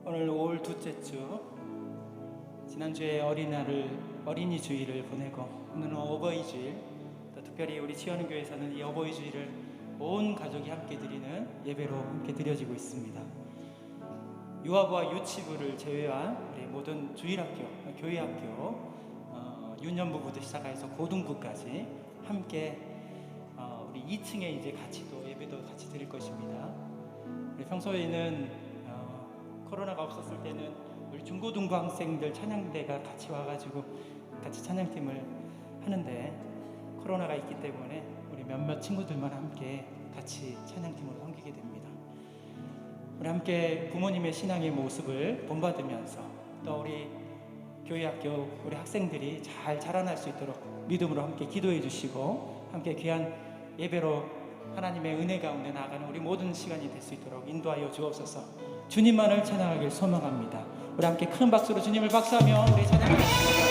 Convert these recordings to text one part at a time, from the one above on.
오늘 5월 둘째 주, 지난주에 어린이 주일을 보내고 오늘은 어버이 주일, 또 특별히 우리 지원교회에서는 이 어버이 주일을 온 가족이 함께 드리는 예배로 함께 드려지고 있습니다. 유아부와 유치부를 제외한 우리 모든 주일학교, 교회학교, 유년부부터 시작해서 고등부까지 함께 우리 2층에 이제 같이 또 예배도 같이 드릴 것입니다. 우리 평소에는 코로나가 없었을 때는 우리 중고등부 학생들 찬양대가 같이 와가지고 같이 찬양팀을 하는데, 코로나가 있기 때문에 우리 몇몇 친구들만 함께 같이 찬양팀으로 섬기게 됩니다. 우리 함께 부모님의 신앙의 모습을 본받으면서 또 우리 교회학교 우리 학생들이 잘 자라날 수 있도록 믿음으로 함께 기도해 주시고, 함께 귀한 예배로 하나님의 은혜 가운데 나아가는 우리 모든 시간이 될 수 있도록 인도하여 주옵소서. 주님만을 찬양하길 소망합니다. 우리 함께 큰 박수로 주님을 박수하며 우리 찬양하겠습니다.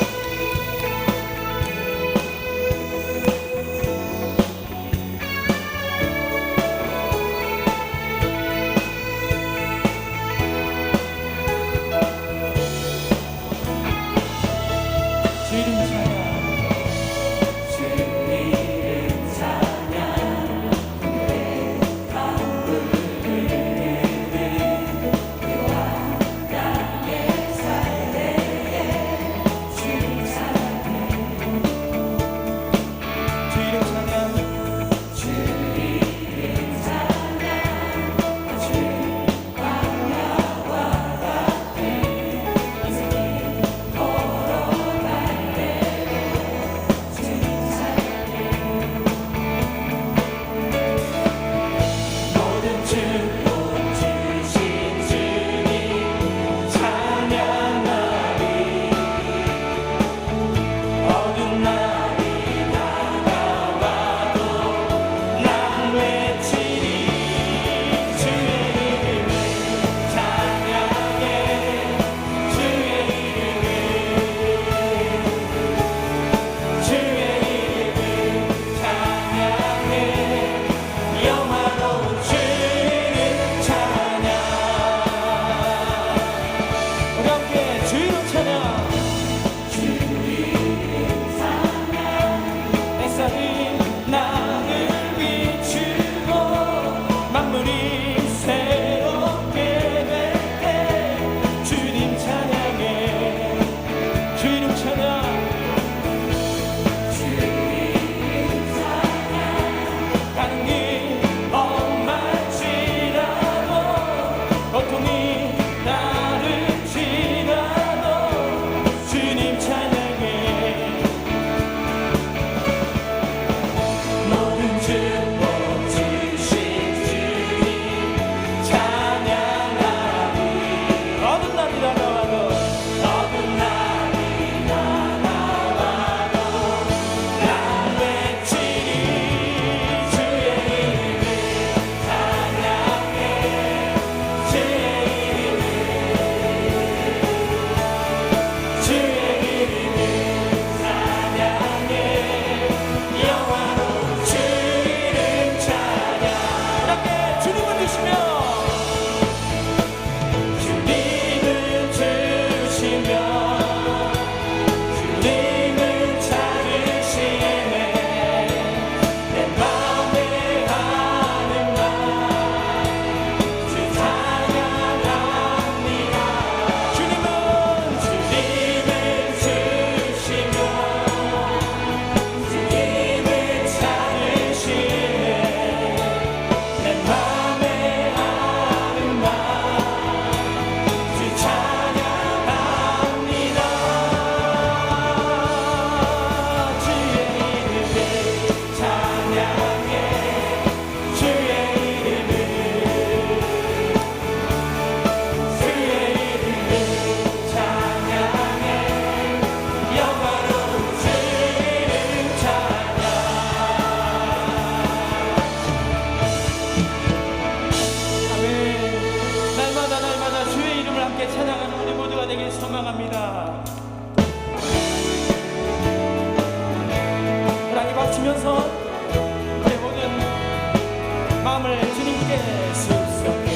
마음을 주님께 숲속에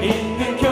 있는 교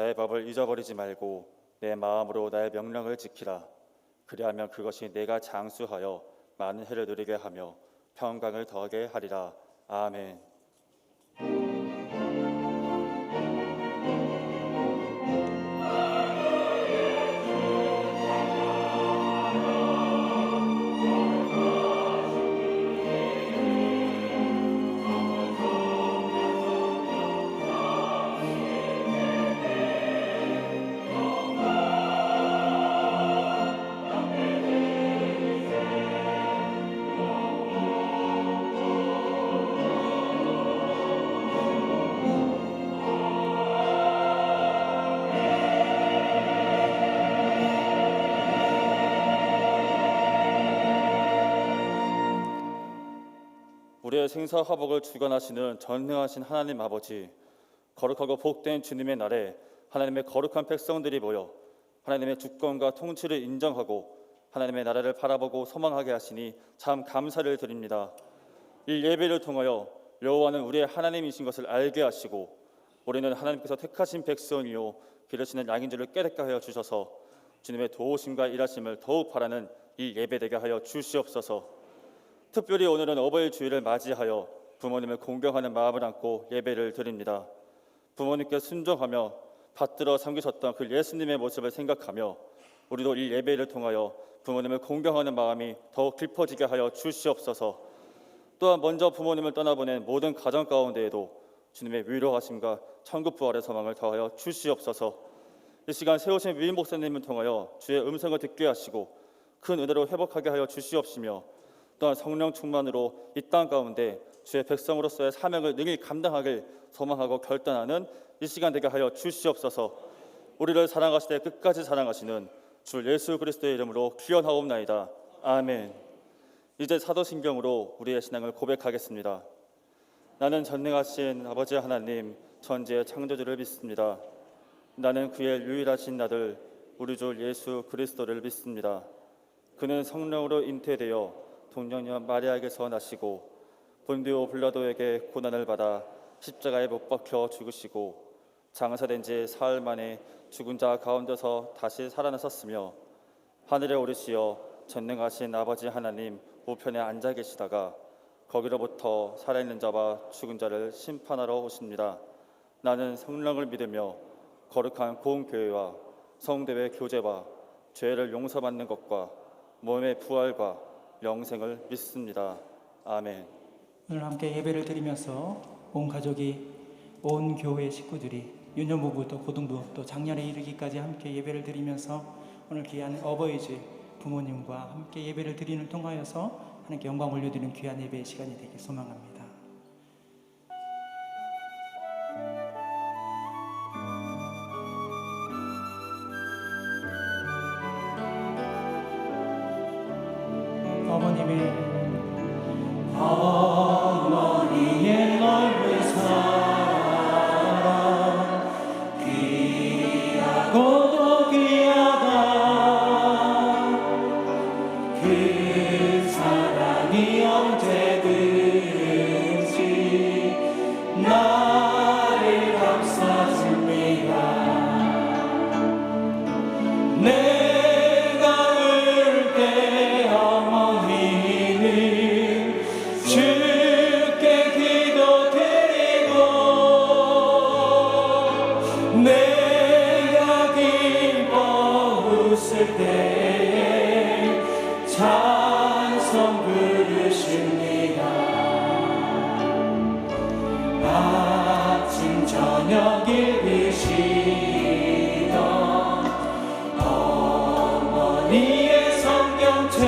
나의 법을 잊어버리지 말고 내 마음으로 나의 명령을 지키라. 그리하면 그것이 내가 장수하여 많은 해를 누리게 하며 평강을 더하게 하리라. 아멘. 우리의 생사화복을 주관하시는 전능하신 하나님 아버지, 거룩하고 복된 주님의 날에 하나님의 거룩한 백성들이 모여 하나님의 주권과 통치를 인정하고 하나님의 나라를 바라보고 소망하게 하시니 참 감사를 드립니다. 이 예배를 통하여 여호와는 우리의 하나님이신 것을 알게 하시고 우리는 하나님께서 택하신 백성이요 기르시는 양인 줄을 깨닫게 하여 주셔서 주님의 도우심과 일하심을 더욱 바라는 이 예배되게 하여 주시옵소서. 특별히 오늘은 어버이 주일을 맞이하여 부모님을 공경하는 마음을 안고 예배를 드립니다. 부모님께 순종하며 받들어 섬기셨던 그 예수님의 모습을 생각하며 우리도 이 예배를 통하여 부모님을 공경하는 마음이 더욱 깊어지게 하여 주시옵소서. 또한 먼저 부모님을 떠나보낸 모든 가정 가운데에도 주님의 위로하심과 천국 부활의 소망을 더하여 주시옵소서. 이 시간 세우신 위임 목사님을 통하여 주의 음성을 듣게 하시고 큰 은혜로 회복하게 하여 주시옵시며 또한 성령 충만으로 이 땅 가운데 주의 백성으로서의 사명을 능히 감당하길 소망하고 결단하는 이 시간 되게 하여 주시옵소서. 우리를 사랑하시되 끝까지 사랑하시는 주 예수 그리스도의 이름으로 기원하옵나이다. 아멘. 이제 사도신경으로 우리의 신앙을 고백하겠습니다. 나는 전능하신 아버지 하나님 천지의 창조주를 믿습니다. 나는 그의 유일하신 아들 우리 주 예수 그리스도를 믿습니다. 그는 성령으로 잉태되어 동정녀 마리아에게서 나시고 본디오 빌라도에게 고난을 받아 십자가에 못 박혀 죽으시고 장사된 지 사흘 만에 죽은 자 가운데서 다시 살아나셨으며 하늘에 오르시어 전능하신 아버지 하나님 우편에 앉아 계시다가 거기로부터 살아있는 자와 죽은 자를 심판하러 오십니다. 나는 성령을 믿으며 거룩한 공교회와 성도의 교제와 죄를 용서받는 것과 몸의 부활과 영생을 믿습니다. 아멘. 오늘 함께 예배를 드리면서 온 가족이 온 교회 식구들이 유년부부터 고등부 또 장년에 이르기까지 함께 예배를 드리면서 오늘 귀한 어버이주일 부모님과 함께 예배를 드리는 통하여서 하나님께 영광 올려드리는 귀한 예배의 시간이 되길 소망합니다. 어머니의 넓은 사랑 귀하고도 귀하다. 그 사랑이 언제든지 나를 감싸줍니다. 내가 울 때 어머니는 주께 기도드리고 내가 기뻐 웃을 때에 찬송 부르십니다. 아침 저녁 읽으시던 어머니의 성경책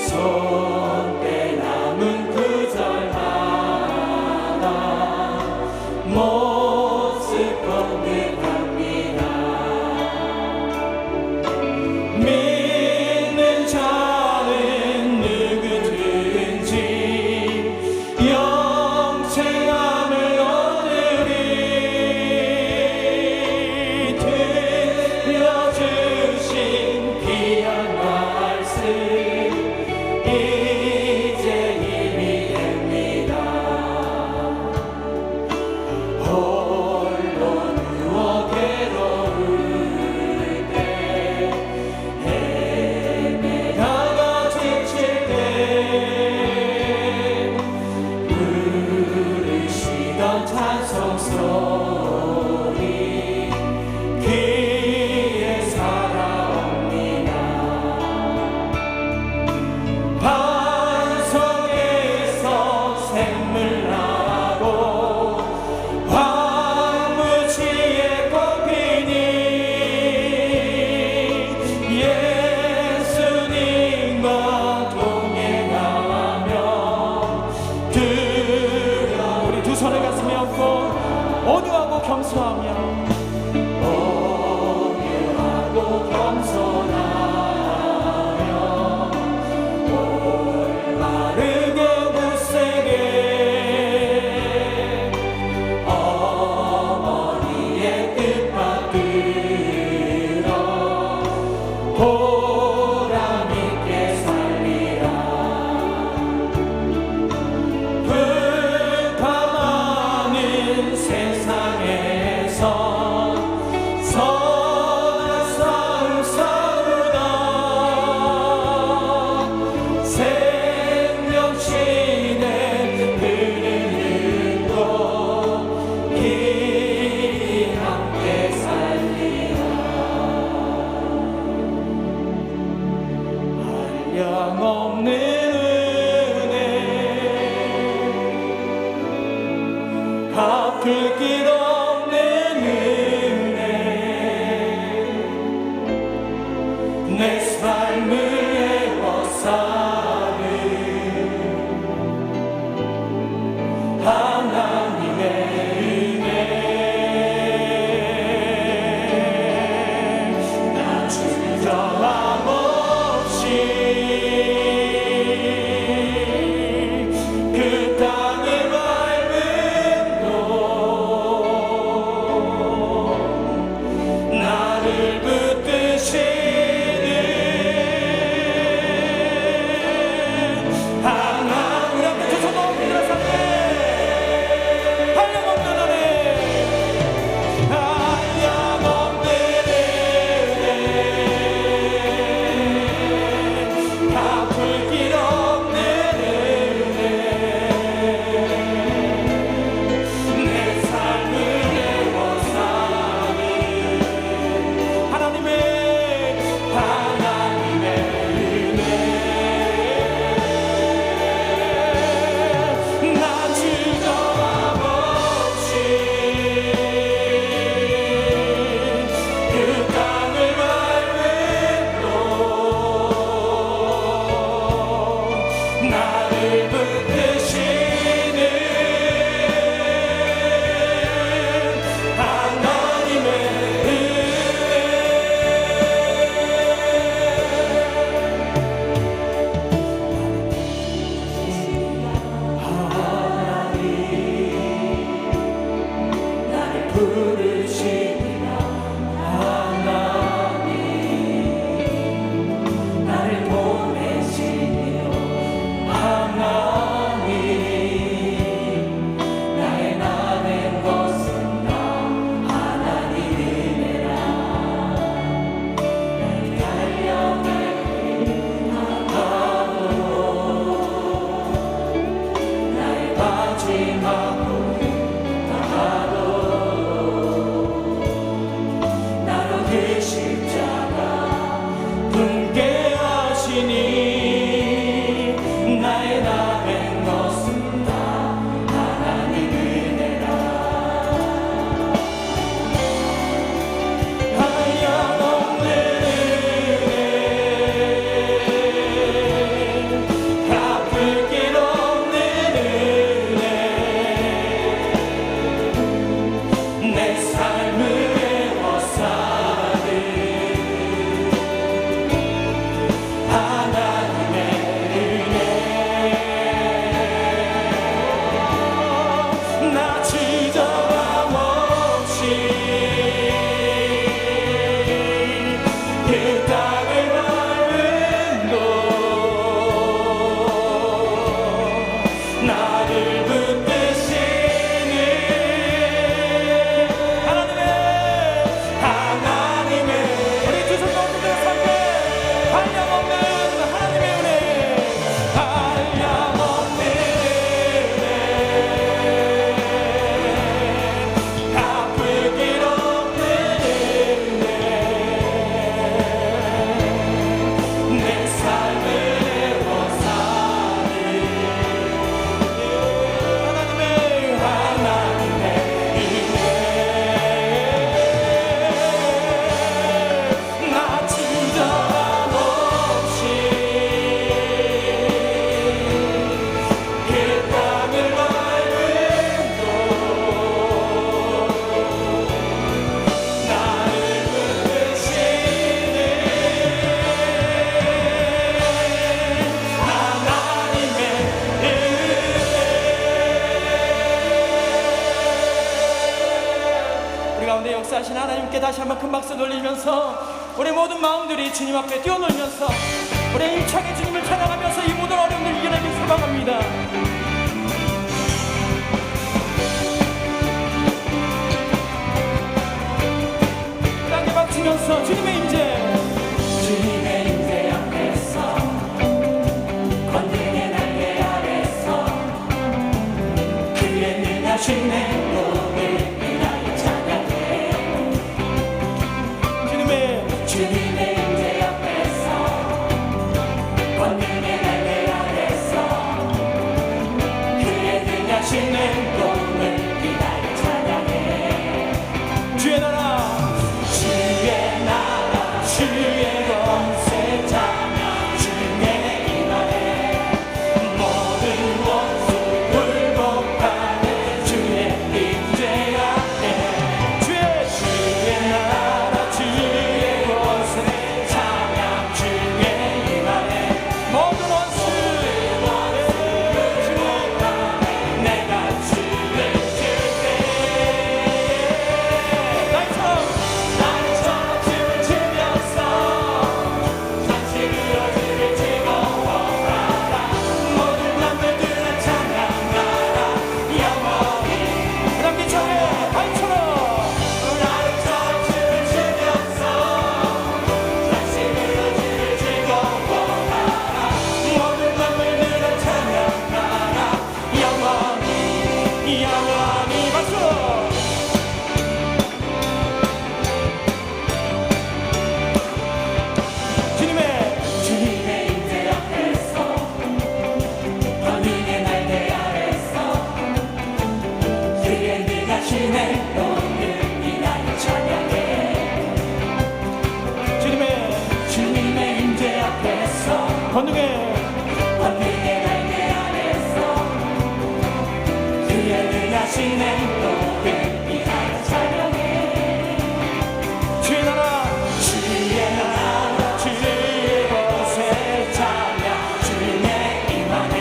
손때 남은 구절 하나 모습 공급합니다. 하나님께 다시 한번 큰 박수 돌리면서 우리 모든 마음들이 주님 앞에 뛰어놀면서 우리 힘차게 주님을 찬양하면서 이 모든 어려움을 이겨내길 소망합니다. 땅에 박치면서 주님의 임재 앞에서 권능의 날개 아래서 그의 능하신 행동을 인하여 찬양해. 주님의 임재 앞에서 권능의 날개 아래서 그의 능하신 행동을 인하여 찬양해. 주의 나라 주의 권세 찬양 주의 임하네. 모든 원수 굴복하네. 주의 임재 앞에 주의 나라 주의 권세 찬양 주의 임하네. 모든 원수 굴복하네. 내가 주를 줄게. 나처럼 춤을 추면서 잔치로 주를 즐거워하라. 모든 만물들아 찬양하라. 영원히 그럼 기차에 바위처럼 춤을 추면서 잔치로 주를 즐거워하라. 모든 만물들아 찬양하라. 영원히 박수. 주님의 임재 앞에서 권능의 날개 아래서 그의 능하신 행동을 인하여 찬양해. 주님의 임재 앞에서 권능의 날개 아래서 그의 능하신 행동을 인하여 찬양해. 주의 나라 주의 권세 찬양 주의 임하네.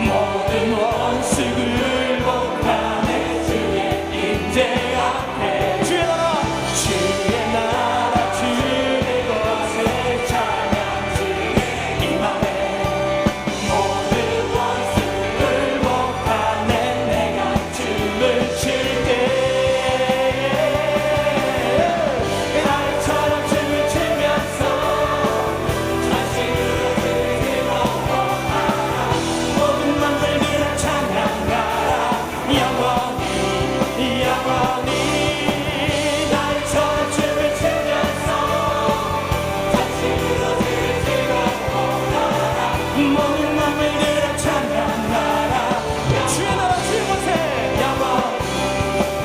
모든 원수 굴복하네. 주의 임재 앞에 주의 나라 주의 권세 찬양 주의 임하네. 모든 원수 굴복하네. 내가 춤을 출게. 나처럼 춤을 추면서 자신으로 주를 즐거워하라. 모든 만물들아 찬양하라. 영원히 나처럼 춤을 추면서 자신으로 주를 즐거워하라. 모든 만물들아 찬양하라. 주의 나라 주의 권세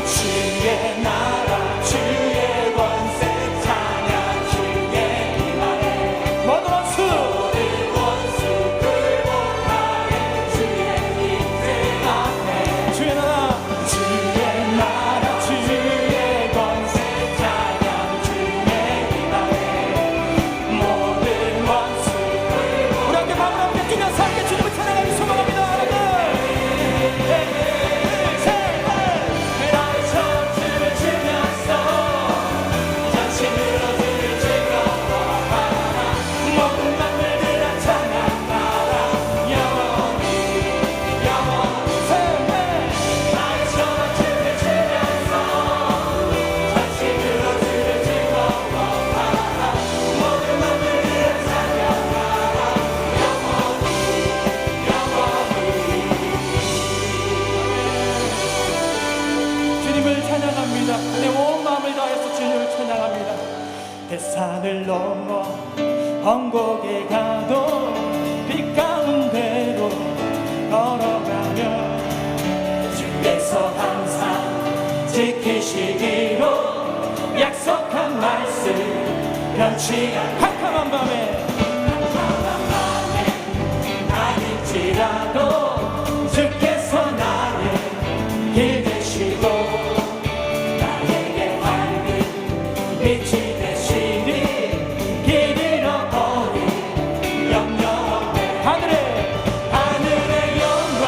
주의 나라 주의 권세 찬양 주의 임하네. 모든 원수 굴복하네. 주의 임재 앞에 주의 나라 주의 권세 찬양 주의 임하네. 모든 원수 우리 함께 마음을 함께 뛰면서 함께 주님을 찬양하기 소망합니다. 나처럼 춤을 추면서 잔치로 주를 즐거워하라. 모든 만물들아 찬양하라. 영원히 나처럼 춤을 추면서 잔치로 주를 즐거워하라. 모든 만물들아 찬양하라. 주님을 찬양합니다. 내 온 마음을 다해서 주님을 찬양합니다. 대산을 넘어 언곡에 가도 빛 가운데로 걸어가며 주께서 항상 지키시기로 약속한 말씀 변치 않고 캄캄한 밤에 아닐지라도 주께서 나의 길 되시고 나에게 밝은 빛이 되시니 길 잃어버린 영영 없네. 하늘의 영광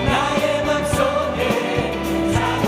나의 맘속에 사고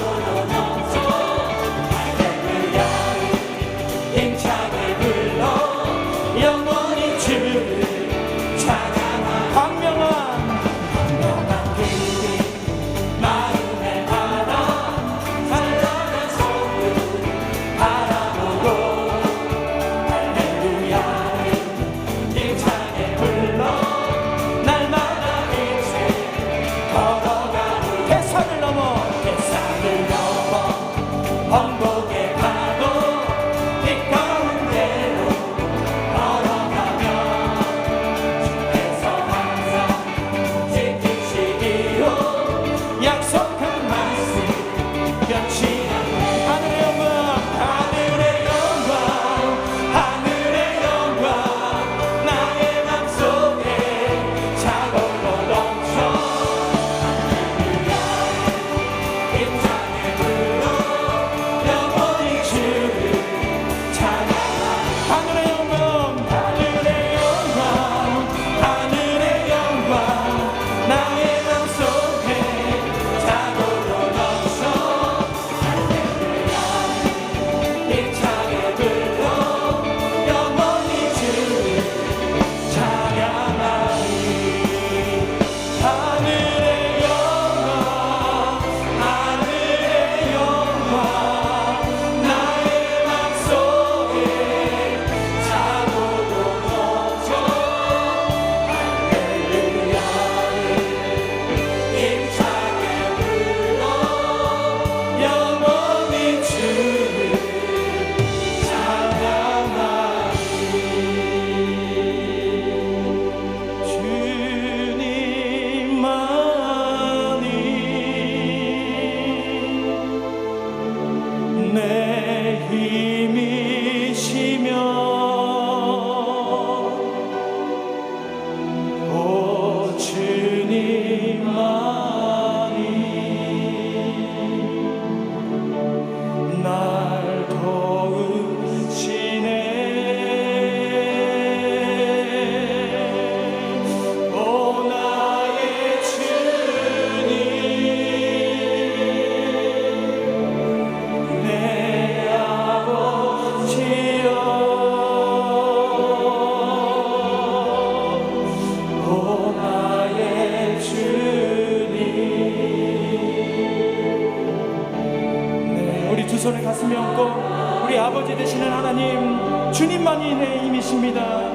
우리 두 손을 가슴에 얹고 우리 아버지 되시는 하나님, 주님만이 내 힘이십니다.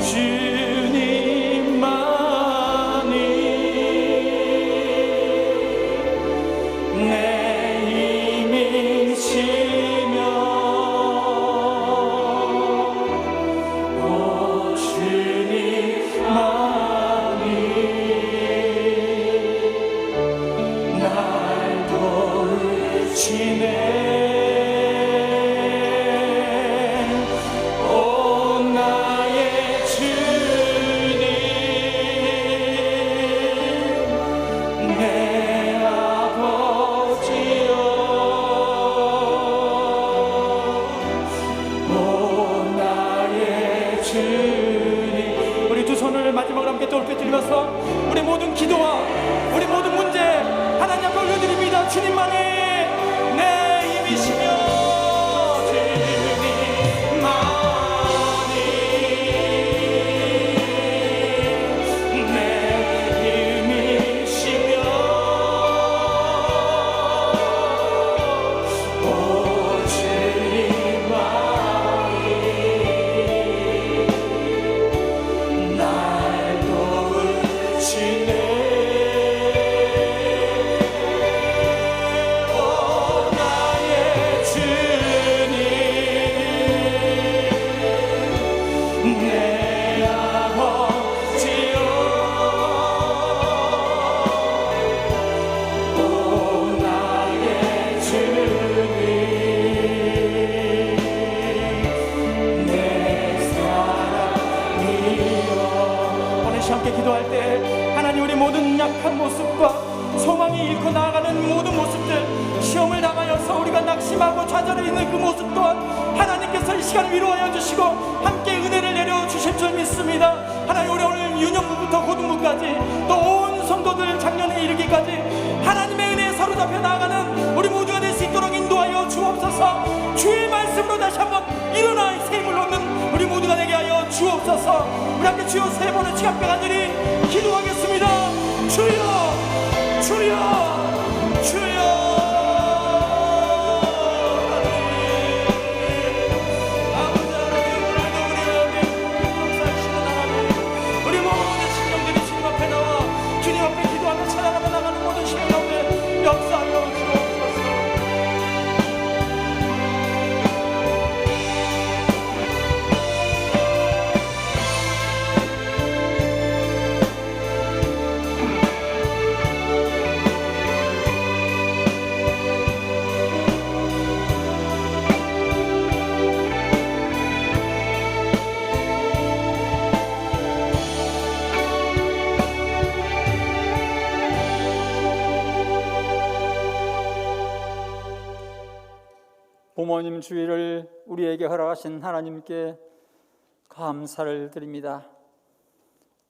주님만이 내 힘이시며 오 주님만이 날 도우시네. 마지막으로 함께 또 올려드리면서 우리 모든 기도와 우리 모든 문제 하나님 앞에 올려드립니다. 주님만이 내 힘이시며 주님만이 내 힘이시며 오 주님만이 날 도우시네. 오 나의 주님 내 아버지여 오 나의 주님 내 사랑이여. 오늘 함께 기도할 때 하나님, 우리 모든 약한 모습과 소망이 잃고 나아가는 모든 모습들, 시험을 당하여서 우리가 낙심하고 좌절해 있는 그 모습 또한 하나님께서 이 시간 위로하여 주시고 함께 은혜를 내려 주실 줄 믿습니다. 하나님, 우리 오늘 유년부부터 고등부까지 또 온 성도들 작년에 이르기까지 하나님의 은혜에 사로잡혀 나아가는 우리 모두가 될 수 있도록 인도하여 주옵소서. 주의 말씀으로 다시 한번 일어나 새 힘을 얻는 우리 모두가 되게 하여 주옵소서. 우리 함께 주여 세 번을 지갑게 간절히 기도하겠습니다. 주여 주여 주여. 아버지 하나님, 오늘도 우리 하나님 역사하시는 하나님, 우리 모든 신령들이 주님 앞에 나와 주님 앞에 기도하며 찾아가며 나가는 모든 신령 가운데 역사하여 주옵소서. 부모님 주의를 우리에게 허락하신 하나님께 감사를 드립니다.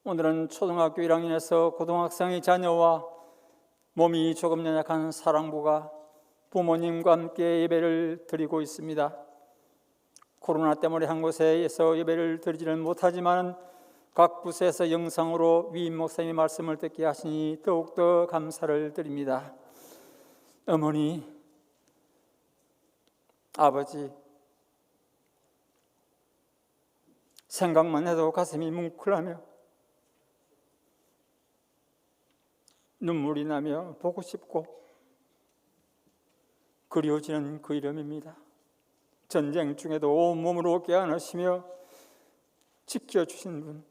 오늘은 초등학교 1학년에서 고등학생의 자녀와 몸이 조금 연약한 사랑부가 부모님과 함께 예배를 드리고 있습니다. 코로나 때문에 한 곳에서 예배를 드리지는 못하지만 각 부서에서 영상으로 위임 목사님의 말씀을 듣게 하시니 더욱더 감사를 드립니다. 어머니, 아버지, 생각만 해도 가슴이 뭉클하며 눈물이 나며 보고 싶고 그리워지는 그 이름입니다. 전쟁 중에도 온몸으로 깨어나시며 지켜주신 분,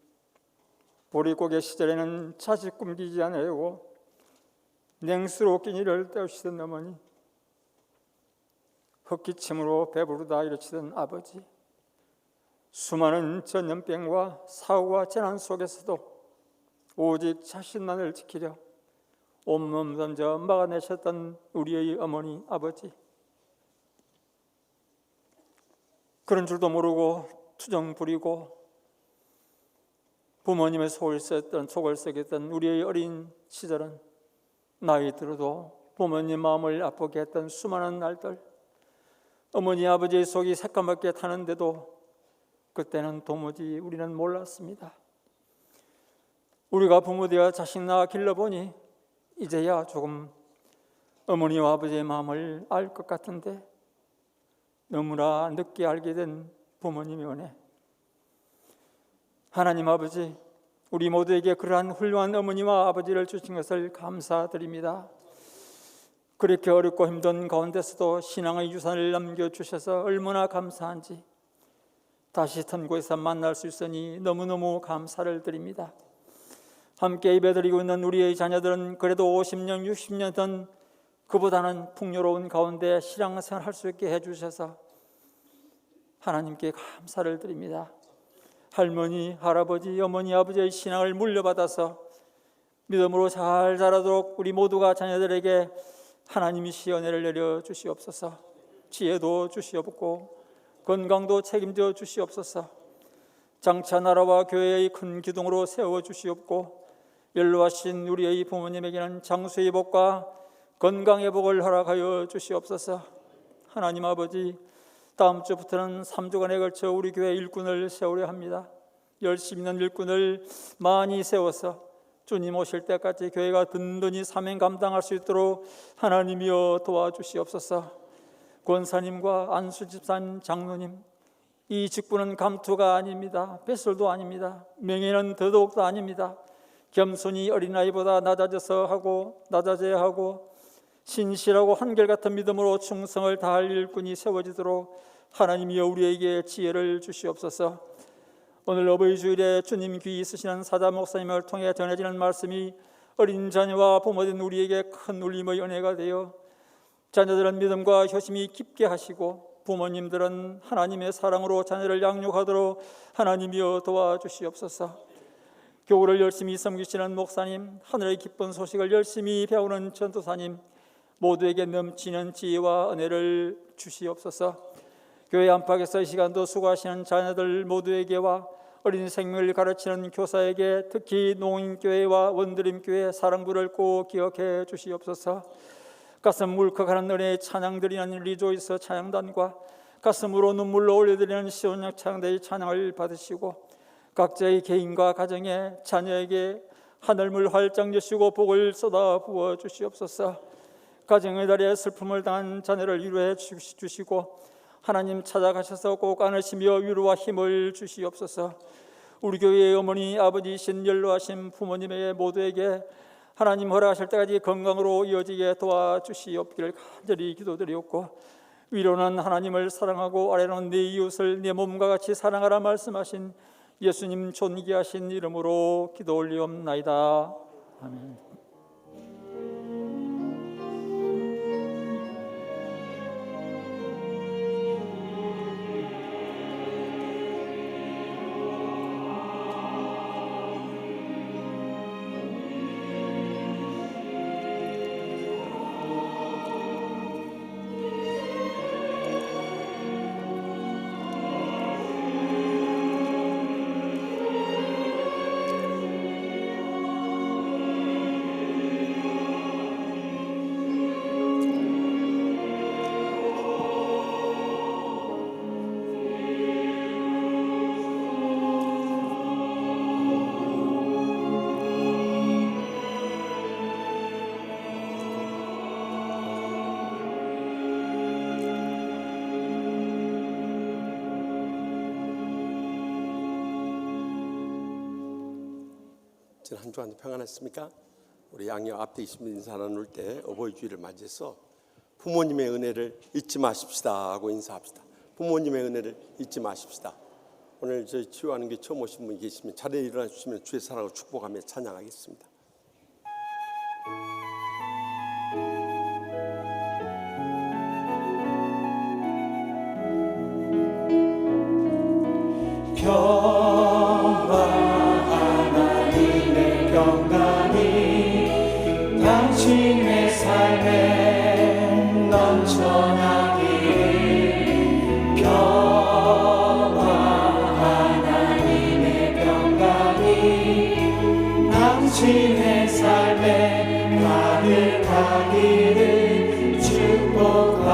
보릿고개 시절에는 자식 굶기지 않으려고 냉수로 끼니를 때우시던 어머니, 헛기침으로 배부르다 이르치던 아버지, 수많은 전염병과 사고와 재난 속에서도 오직 자신만을 지키려 온몸 던져 막아내셨던 우리의 어머니, 아버지, 그런 줄도 모르고 투정 부리고 부모님의 속을 썩였던 우리의 어린 시절은 나이 들어도 부모님 마음을 아프게 했던 수많은 날들, 어머니 아버지의 속이 새까맣게 타는데도 그때는 도무지 우리는 몰랐습니다. 우리가 부모되어 자식 낳아 길러보니 이제야 조금 어머니와 아버지의 마음을 알 것 같은데 너무나 늦게 알게 된 부모님의 은혜, 하나님 아버지, 우리 모두에게 그러한 훌륭한 어머니와 아버지를 주신 것을 감사드립니다. 그렇게 어렵고 힘든 가운데서도 신앙의 유산을 남겨주셔서 얼마나 감사한지 다시 천국에서 만날 수 있으니 너무너무 감사를 드립니다. 함께 예배드리고 있는 우리의 자녀들은 그래도 50년, 60년 전 그보다는 풍요로운 가운데 신앙생활 할 수 있게 해주셔서 하나님께 감사를 드립니다. 할머니, 할아버지, 어머니, 아버지의 신앙을 물려받아서 믿음으로 잘 자라도록 우리 모두가 자녀들에게 하나님이 시연회를 내려 주시옵소서. 지혜도 주시옵고 건강도 책임져 주시옵소서. 장차 나라와 교회의 큰 기둥으로 세워 주시옵고 연로하신 우리의 부모님에게는 장수의 복과 건강의 복을 허락하여 주시옵소서. 하나님 아버지, 다음 주부터는 3주간에 걸쳐 우리 교회 일꾼을 세우려 합니다. 열심히 있는 일꾼을 많이 세워서 주님 오실 때까지 교회가 든든히 사명 감당할 수 있도록 하나님이여 도와주시옵소서. 권사님과 안수집사님, 장로님, 이 직분은 감투가 아닙니다. 뱃설도 아닙니다. 명예는 더더욱도 아닙니다. 겸손히 어린아이보다 낮아져야 하고 신실하고 한결같은 믿음으로 충성을 다할 일꾼이 세워지도록 하나님이여 우리에게 지혜를 주시옵소서. 오늘 어버이 주일에 주님 귀 있으시는 사자 목사님을 통해 전해지는 말씀이 어린 자녀와 부모된 우리에게 큰 울림의 은혜가 되어 자녀들은 믿음과 효심이 깊게 하시고 부모님들은 하나님의 사랑으로 자녀를 양육하도록 하나님이여 도와주시옵소서. 교우를 열심히 섬기시는 목사님, 하늘의 기쁜 소식을 열심히 배우는 전도사님, 모두에게 넘치는 지혜와 은혜를 주시옵소서. 교회 안팎에서 이 시간도 수고하시는 자녀들 모두에게와 어린 생명을 가르치는 교사에게, 특히 농인교회와 원드림교회 사랑부를 꼭 기억해 주시옵소서. 가슴 울컥하는 은혜의 찬양 드리는 리조이스 찬양단과 가슴으로 눈물로 올려드리는 시온역 찬양대의 찬양을 받으시고 각자의 개인과 가정에 자녀에게 하늘물 활짝 여시고 복을 쏟아 부어 주시옵소서. 가정의 달에 슬픔을 당한 자녀를 위로해 주시고 하나님 찾아가셔서 꼭 안으시며 위로와 힘을 주시옵소서. 우리 교회의 어머니, 아버지이신 연로하신 부모님의 모두에게 하나님 허락하실 때까지 건강으로 이어지게 도와주시옵기를 간절히 기도드리옵고, 위로는 하나님을 사랑하고 아래로는 네 이웃을 내 몸과 같이 사랑하라 말씀하신 예수님 존귀하신 이름으로 기도 올리옵나이다. 아멘. 지난 한 주간도 평안했습니까? 우리 양녀 앞에 있으면 인사 나눌 때 어버이 주일을 맞이해서 부모님의 은혜를 잊지 마십시다 하고 인사합시다. 부모님의 은혜를 잊지 마십시다. 오늘 저희 치유하는 게 처음 오신 분이 계시면 자리에 일어나 주시면 주의 사랑을 축복하며 찬양하겠습니다. 평강이 당신의 삶에 넘쳐나기를. 평화 하나님의 평강이 당신의 삶에 가득하기를 축복합니다.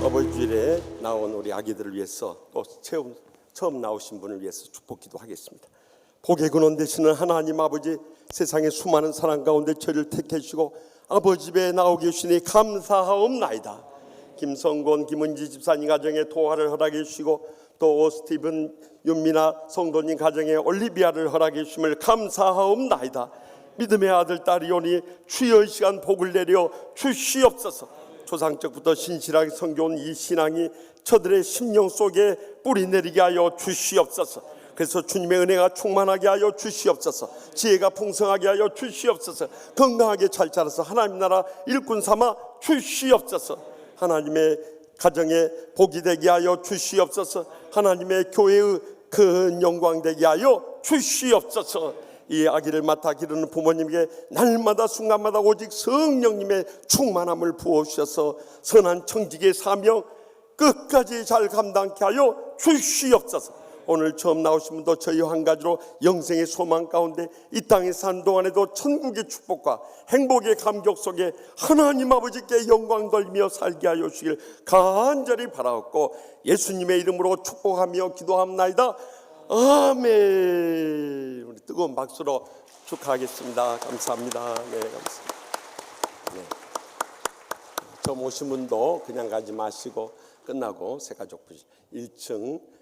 어버이 주일에 나온 우리 아기들을 위해서 또 처음 나오신 분을 위해서 축복 기도하겠습니다. 복의 근원 되시는 하나님 아버지, 세상의 수많은 사람 가운데 저를 택해 주시고 아버지 집에 나오 계시니 감사하옵나이다. 김성곤, 김은지 집사님 가정에 도화를 허락해 주시고 또 스티븐, 윤미나 성도님 가정에 올리비아를 허락해 주심을 감사하옵나이다. 믿음의 아들 딸이오니 주여 이 시간 복을 내려 주시옵소서. 조상적부터 신실하게 섬겨온 이 신앙이 저들의 심령 속에 뿌리 내리게 하여 주시옵소서. 그래서 주님의 은혜가 충만하게 하여 주시옵소서. 지혜가 풍성하게 하여 주시옵소서. 건강하게 잘 자라서 하나님 나라 일꾼 삼아 주시옵소서. 하나님의 가정에 복이 되게 하여 주시옵소서. 하나님의 교회의 큰 영광 되게 하여 주시옵소서. 이 아기를 맡아 기르는 부모님에게 날마다 순간마다 오직 성령님의 충만함을 부어주셔서 선한 청직의 사명 끝까지 잘 감당케 하여 주시옵소서. 오늘 처음 나오신 분도 저희 한 가지로 영생의 소망 가운데 이 땅에 사는 동안에도 천국의 축복과 행복의 감격 속에 하나님 아버지께 영광 돌리며 살게 하여 주시길 간절히 바라옵고 예수님의 이름으로 축복하며 기도합나이다. 아멘. 우리 뜨거운 박수로 축하하겠습니다. 감사합니다. 네, 감사합니다. 네. 처음 오신 분도 그냥 가지 마시고 끝나고 새가족분 1층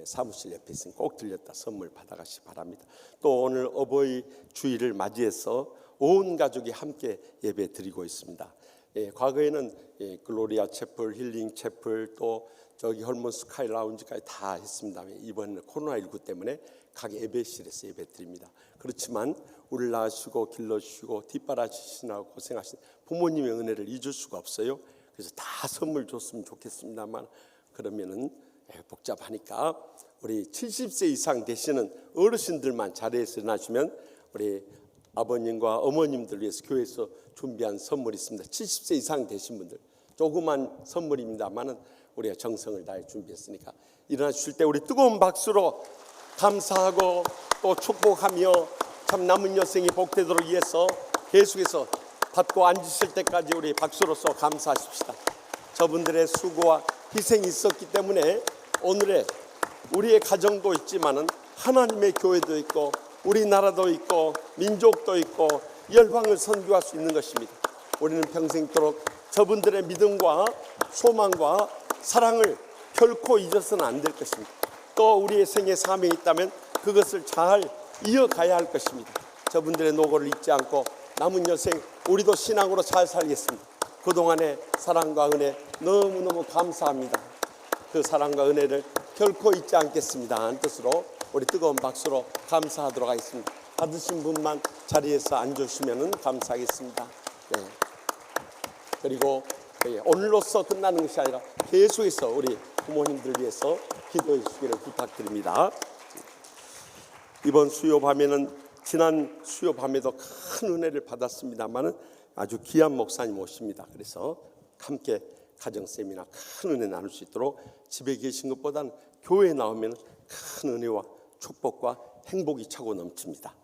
사무실 옆에 있으니 꼭 들렸다 선물 받아가시기 바랍니다. 또 오늘 어버이 주일을 맞이해서 온 가족이 함께 예배 드리고 있습니다. 과거에는 글로리아 채플, 힐링 채플, 또 저기 헐몬 스카이 라운지까지 다 했습니다. 이번에는 코로나19 때문에 각 예배실에서 예배 드립니다. 그렇지만 우리를 낳으시고 길러주시고 뒷바라지시느라고 고생하신 부모님의 은혜를 잊을 수가 없어요. 그래서 다 선물 줬으면 좋겠습니다만 그러면은 복잡하니까 우리 70세 이상 되시는 어르신들만 자리에서 일어나시면 우리 아버님과 어머님들 위해서 교회에서 준비한 선물이 있습니다. 70세 이상 되신 분들 조그만 선물입니다만은 우리가 정성을 다해 준비했으니까 일어나 주실 때 우리 뜨거운 박수로 감사하고 또 축복하며 참 남은 여생이 복되도록 위해서 계속해서 받고 앉으실 때까지 우리 박수로서 감사하십시다. 저분들의 수고와 희생이 있었기 때문에 오늘의 우리의 가정도 있지만은 하나님의 교회도 있고 우리나라도 있고 민족도 있고 열방을 선교할 수 있는 것입니다. 우리는 평생도록 저분들의 믿음과 소망과 사랑을 결코 잊어서는 안 될 것입니다. 또 우리의 생애 사명이 있다면 그것을 잘 이어가야 할 것입니다. 저분들의 노고를 잊지 않고 남은 여생 우리도 신앙으로 잘 살겠습니다. 그동안의 사랑과 은혜 너무너무 감사합니다. 그 사랑과 은혜를 결코 잊지 않겠습니다 하는 뜻으로 우리 뜨거운 박수로 감사하도록 하겠습니다. 받으신 분만 자리에서 앉으시면 감사하겠습니다. 네. 그리고 오늘로써 끝나는 것이 아니라 계속해서 우리 부모님들 위해서 기도해 주시기를 부탁드립니다. 이번 수요 밤에는 지난 수요 밤에도 큰 은혜를 받았습니다만 아주 귀한 목사님 오십니다. 그래서 함께 가정 세미나 큰 은혜 나눌 수 있도록 집에 계신 것보다는 교회에 나오면 큰 은혜와 축복과 행복이 차고 넘칩니다.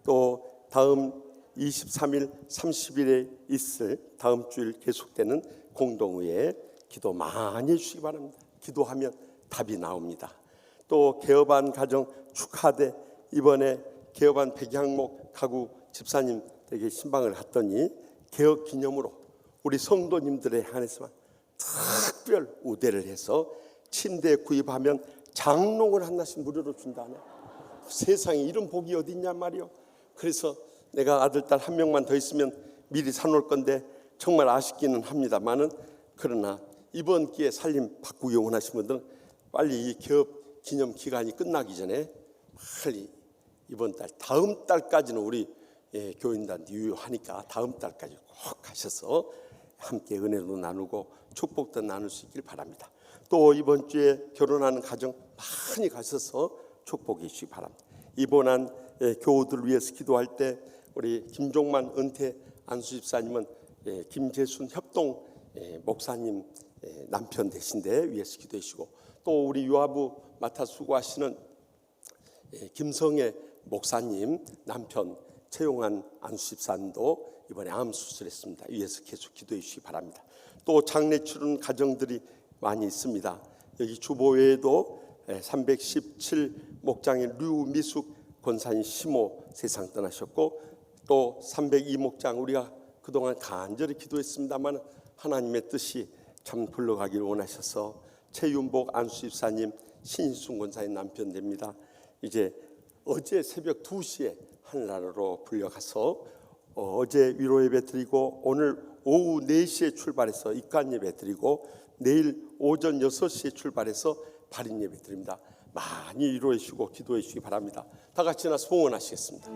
또 다음 23일, 30일에 있을 다음 주일 계속되는 공동의회 기도 많이 해주시기 바랍니다. 기도하면 답이 나옵니다. 또 개업한 가정 축하대 이번에 개업한 백향목 가구 집사님에게 신방을 갔더니 개업 기념으로 우리 성도님들에 한해서만 특별 우대를 해서 침대 구입하면 장롱을 하나씩 무료로 준다네. 세상에 이런 복이 어디 있냐 말이요. 그래서 내가 아들 딸 한 명만 더 있으면 미리 사놓을 건데 정말 아쉽기는 합니다만은 그러나 이번 기회에 살림 바꾸기 원하시는 분들은 빨리 이 개업 기념 기간이 끝나기 전에 빨리 이번 달 다음 달까지는 우리 교인단 유효하니까 다음 달까지 꼭 가셔서 함께 은혜도 나누고 축복도 나눌 수 있길 바랍니다. 또 이번 주에 결혼하는 가정 많이 가셔서 축복해 주시기 바랍니다. 입원한 교우들 위해서 기도할 때 우리 김종만 은퇴 안수집사님은 김재순 협동 목사님 남편 되신데 위해서 기도해 주시고 또 우리 유아부 맡아 수고하시는 김성애 목사님 남편 최용환 안수집사님도 이번에 암 수술했습니다. 위해서 계속 기도해 주시기 바랍니다. 또 장례 치르는 가정들이 많이 있습니다. 여기 주보회에도 317 목장의 류미숙 권사님 시모 세상 떠나셨고 또 302 목장 우리가 그동안 간절히 기도했습니다만 하나님의 뜻이 참 굴러가기를 원하셔서 최윤복 안수집사님 신순 권사의 남편 됩니다. 이제 어제 새벽 2시에 하늘나라로 불려가서 어제 위로 예배 드리고 오늘 오후 4시에 출발해서 입관 예배 드리고 내일 오전 6시에 출발해서 발인 예배 드립니다. 많이 위로해 주시고 기도해 주시기 바랍니다. 다 같이 나서 봉헌하시겠습니다.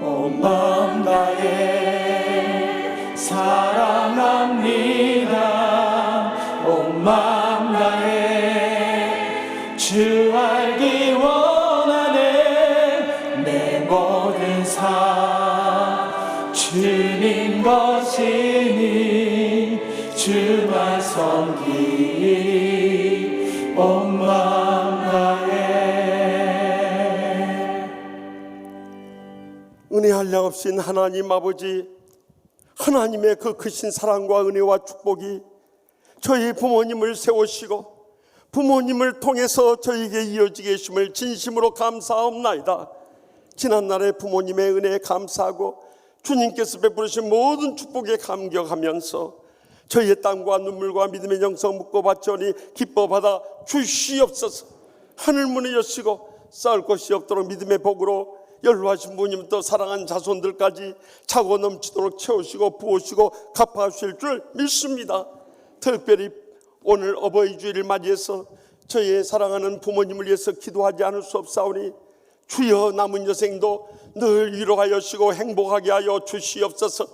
온 마음 다해 사랑합니다. 온 마음 다해 주 알기 원하네. 내 모든 삶 주님 것이니 주만 섬기 온 마음 다해. 은혜 한량없인 하나님 아버지, 하나님의 그 크신 사랑과 은혜와 축복이 저희 부모님을 세우시고 부모님을 통해서 저에게 이어지게 해주심을 진심으로 감사합나이다. 지난날의 부모님의 은혜에 감사하고 주님께서 베푸신 모든 축복에 감격하면서 저희의 땀과 눈물과 믿음의 영성 묻고 바쳐니 기뻐 받아 주시옵소서. 하늘문을 여시고 쌓을 것이 없도록 믿음의 복으로 연로하신 부모님부터 사랑하는 자손들까지 차고 넘치도록 채우시고 부으시고 갚아주실 줄 믿습니다. 특별히 오늘 어버이 주일을 맞이해서 저희의 사랑하는 부모님을 위해서 기도하지 않을 수 없사오니 주여 남은 여생도 늘 위로하여 주시고 행복하게 하여 주시옵소서.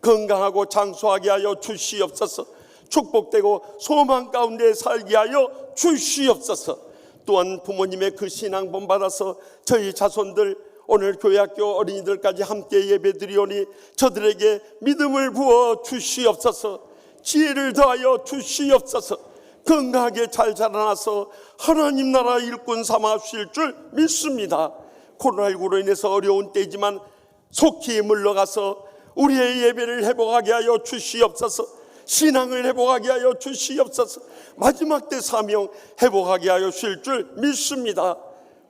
건강하고 장수하게 하여 주시옵소서. 축복되고 소망 가운데 살게 하여 주시옵소서. 또한 부모님의 그 신앙 본받아서 저희 자손들 오늘 교회학교 어린이들까지 함께 예배드리오니 저들에게 믿음을 부어 주시옵소서. 지혜를 더하여 주시옵소서. 건강하게 잘 자라나서 하나님 나라 일꾼 삼아 주실 줄 믿습니다. 코로나19로 인해서 어려운 때이지만 속히 물러가서 우리의 예배를 회복하게 하여 주시옵소서. 신앙을 회복하게 하여 주시옵소서. 마지막 때 사명 회복하게 하여 주실 줄 믿습니다.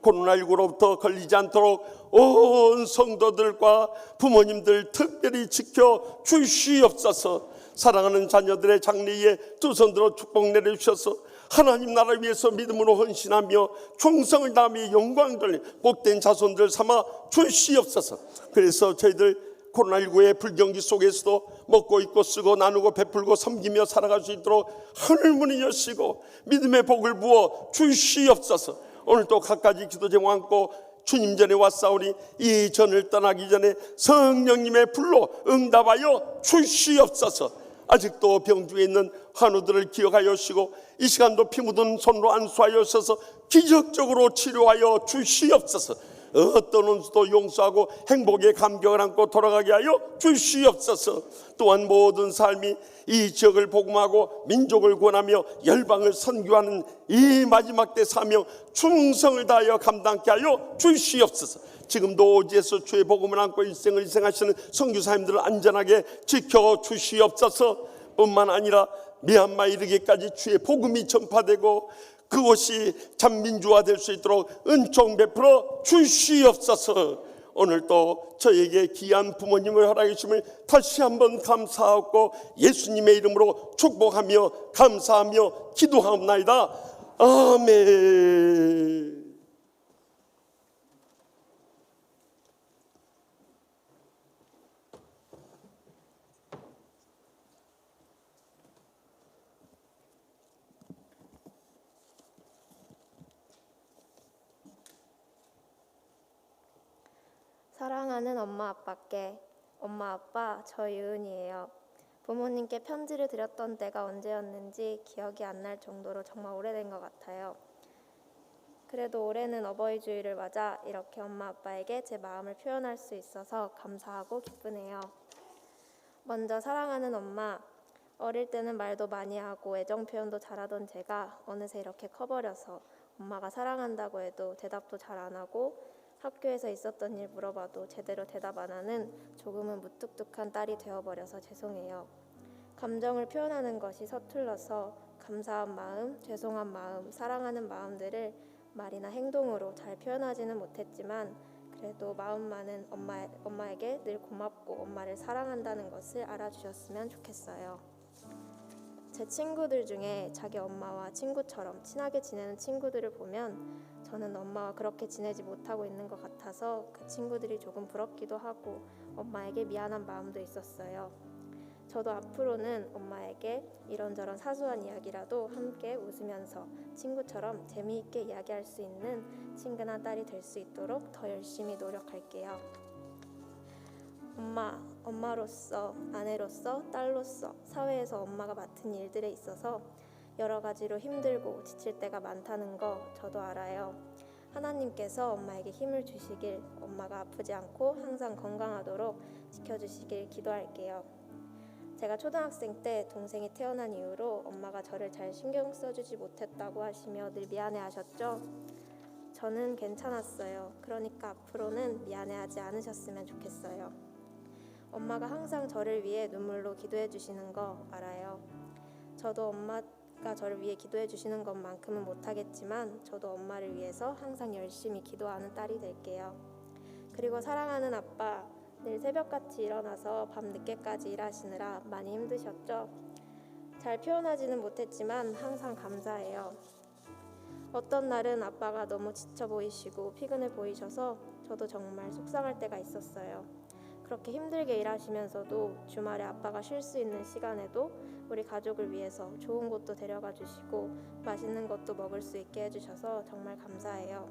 코로나19로부터 걸리지 않도록 온 성도들과 부모님들 특별히 지켜 주시옵소서. 사랑하는 자녀들의 장래에 두 손들어 축복 내려주셔서 하나님 나라 위해서 믿음으로 헌신하며 충성을 다하며 영광 돌린 복된 자손들 삼아 주시옵소서. 그래서 저희들 코로나19의 불경기 속에서도 먹고 입고 쓰고 나누고 베풀고 섬기며 살아갈 수 있도록 하늘문을 여시고 믿음의 복을 부어 주시옵소서. 오늘도 갖가지 기도 제목 안고 주님 전에 왔사오니 이 전을 떠나기 전에 성령님의 불로 응답하여 주시옵소서. 아직도 병중에 있는 환우들을 기억하여 주시고 이 시간도 피 묻은 손으로 안수하여 주셔서 기적적으로 치료하여 주시옵소서. 어떤 원수도 용서하고 행복의 감격을 안고 돌아가게 하여 주시옵소서. 또한 모든 삶이 이 지역을 복음하고 민족을 구원하며 열방을 선교하는 이 마지막 때 사명 충성을 다하여 감당케 하여 주시옵소서. 지금도 오지에서 주의 복음을 안고 일생을 희생하시는 선교사님들을 안전하게 지켜 주시옵소서. 뿐만 아니라 미얀마에 이르기까지 주의 복음이 전파되고 그곳이 참 민주화 될 수 있도록 은총 베풀어 주시옵소서. 오늘도 저에게 귀한 부모님을 허락해 주심을 다시 한번 감사하고 예수님의 이름으로 축복하며 감사하며 기도하옵나이다. 아멘. 사랑하는 엄마 아빠께, 엄마 아빠 저 유은이에요. 부모님께 편지를 드렸던 때가 언제였는지 기억이 안 날 정도로 정말 오래된 것 같아요. 그래도 올해는 어버이 주일을 맞아 이렇게 엄마 아빠에게 제 마음을 표현할 수 있어서 감사하고 기쁘네요. 먼저 사랑하는 엄마, 어릴 때는 말도 많이 하고 애정 표현도 잘하던 제가 어느새 이렇게 커버려서 엄마가 사랑한다고 해도 대답도 잘 안 하고 학교에서 있었던 일 물어봐도 제대로 대답 안 하는 조금은 무뚝뚝한 딸이 되어버려서 죄송해요. 감정을 표현하는 것이 서툴러서 감사한 마음, 죄송한 마음, 사랑하는 마음들을 말이나 행동으로 잘 표현하지는 못했지만 그래도 마음만은 엄마에게 늘 고맙고 엄마를 사랑한다는 것을 알아주셨으면 좋겠어요. 제 친구들 중에 자기 엄마와 친구처럼 친하게 지내는 친구들을 보면 저는 엄마와 그렇게 지내지 못하고 있는 것 같아서 그 친구들이 조금 부럽기도 하고 엄마에게 미안한 마음도 있었어요. 저도 앞으로는 엄마에게 이런저런 사소한 이야기라도 함께 웃으면서 친구처럼 재미있게 이야기할 수 있는 친근한 딸이 될 수 있도록 더 열심히 노력할게요. 엄마로서, 아내로서, 딸로서 사회에서 엄마가 맡은 일들에 있어서 여러 가지로 힘들고 지칠 때가 많다는 거 저도 알아요. 하나님께서 엄마에게 힘을 주시길, 엄마가 아프지 않고 항상 건강하도록 지켜주시길 기도할게요. 제가 초등학생 때 동생이 태어난 이후로 엄마가 저를 잘 신경 써주지 못했다고 하시며 늘 미안해하셨죠? 저는 괜찮았어요. 그러니까 앞으로는 미안해하지 않으셨으면 좋겠어요. 엄마가 항상 저를 위해 눈물로 기도해 주시는 거 알아요. 저도 엄마가 저를 위해 기도해 주시는 것만큼은 못하겠지만 저도 엄마를 위해서 항상 열심히 기도하는 딸이 될게요. 그리고 사랑하는 아빠, 늘 새벽같이 일어나서 밤 늦게까지 일하시느라 많이 힘드셨죠? 잘 표현하지는 못했지만 항상 감사해요. 어떤 날은 아빠가 너무 지쳐 보이시고 피곤해 보이셔서 저도 정말 속상할 때가 있었어요. 그렇게 힘들게 일하시면서도 주말에 아빠가 쉴 수 있는 시간에도 우리 가족을 위해서 좋은 곳도 데려가 주시고 맛있는 것도 먹을 수 있게 해주셔서 정말 감사해요.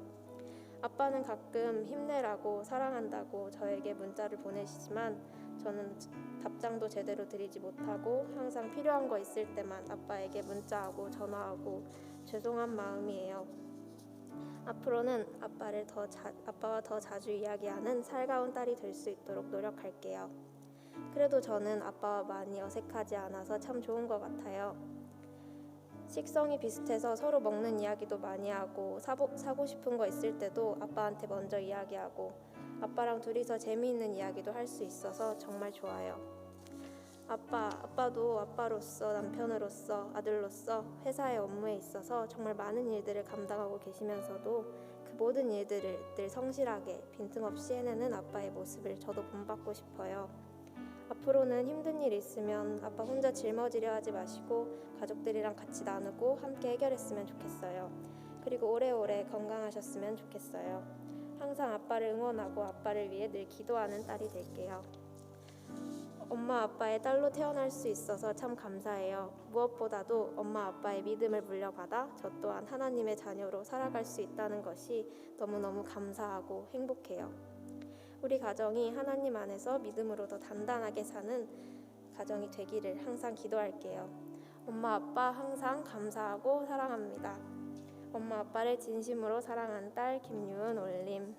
아빠는 가끔 힘내라고 사랑한다고 저에게 문자를 보내시지만 저는 답장도 제대로 드리지 못하고 항상 필요한 거 있을 때만 아빠에게 문자하고 전화하고 죄송한 마음이에요. 앞으로는 아빠와 더 자주 이야기하는 살가운 딸이 될 수 있도록 노력할게요. 그래도 저는 아빠와 많이 어색하지 않아서 참 좋은 것 같아요. 식성이 비슷해서 서로 먹는 이야기도 많이 하고 사고 싶은 거 있을 때도 아빠한테 먼저 이야기하고 아빠랑 둘이서 재미있는 이야기도 할 수 있어서 정말 좋아요. 아빠도 아빠로서, 남편으로서, 아들로서 회사의 업무에 있어서 정말 많은 일들을 감당하고 계시면서도 그 모든 일들을 늘 성실하게 빈틈없이 해내는 아빠의 모습을 저도 본받고 싶어요. 앞으로는 힘든 일 있으면 아빠 혼자 짊어지려 하지 마시고 가족들이랑 같이 나누고 함께 해결했으면 좋겠어요. 그리고 오래오래 건강하셨으면 좋겠어요. 항상 아빠를 응원하고 아빠를 위해 늘 기도하는 딸이 될게요. 엄마 아빠의 딸로 태어날 수 있어서 참 감사해요. 무엇보다도 엄마 아빠의 믿음을 물려받아 저 또한 하나님의 자녀로 살아갈 수 있다는 것이 너무너무 감사하고 행복해요. 우리 가정이 하나님 안에서 믿음으로 더 단단하게 사는 가정이 되기를 항상 기도할게요. 엄마 아빠 항상 감사하고 사랑합니다. 엄마 아빠를 진심으로 사랑하는 딸 김유은 올림.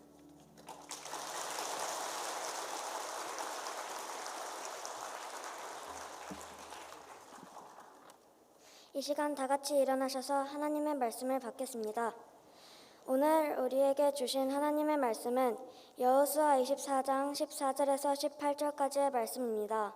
이 시간 다 같이 일어나셔서 하나님의 말씀을 받겠습니다. 오늘 우리에게 주신 하나님의 말씀은 여호수아 24장 14절에서 18절까지의 말씀입니다.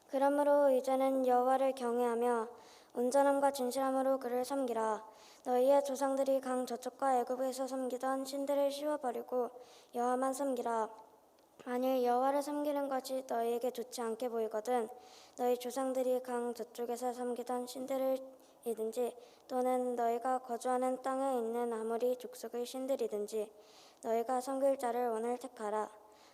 그러므로 이제는 여호와를 경외하며 온전함과 진실함으로 그를 섬기라. 너희의 조상들이 강 저쪽과 애굽에서 섬기던 신들을 씌워버리고 여호와만 섬기라. 만일 여호와를 섬기는 것이 너희에게 좋지 않게 보이거든 너희 조상들이 강 저쪽에서 섬기던 신들을 이든지 또는 너희가 거주하는 땅에 있는 아무리 족속의 신들이든지 너희가 섬길 자를 오늘 택하라.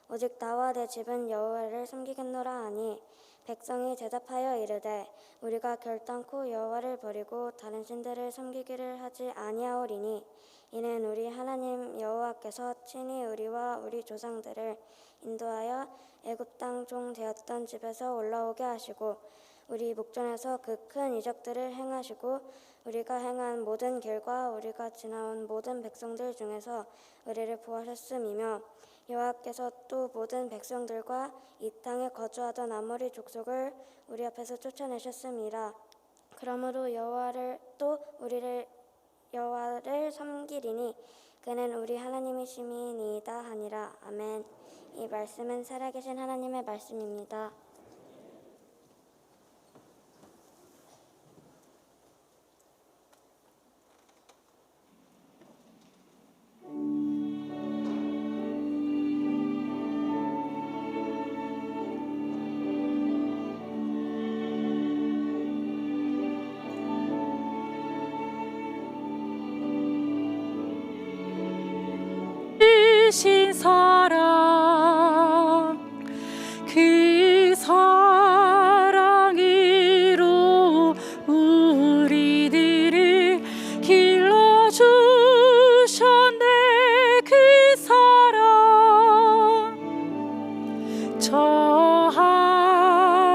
오직 나와 내 집은 여호와를 섬기겠노라 하니 백성이 대답하여 이르되 우리가 결단코 여호와를 버리고 다른 신들을 섬기기를 하지 아니하오리니 이는 우리 하나님 여호와께서 친히 우리와 우리 조상들을 인도하여 애굽 땅 종 되었던 집에서 올라오게 하시고 우리 목전에서 그 큰 이적들을 행하시고 우리가 행한 모든 길과 우리가 지나온 모든 백성들 중에서 우리를 보호하셨음이며 여호와께서 또 모든 백성들과 이 땅에 거주하던 아모리 족속을 우리 앞에서 쫓아내셨음이라. 그러므로 여호와를 섬기리니 그는 우리 하나님이심이니이다 하니라. 아멘. 이 말씀은 살아계신 하나님의 말씀입니다. 크신 사랑 그 사랑으로 우리들을 길러주셨네. 그 사랑 저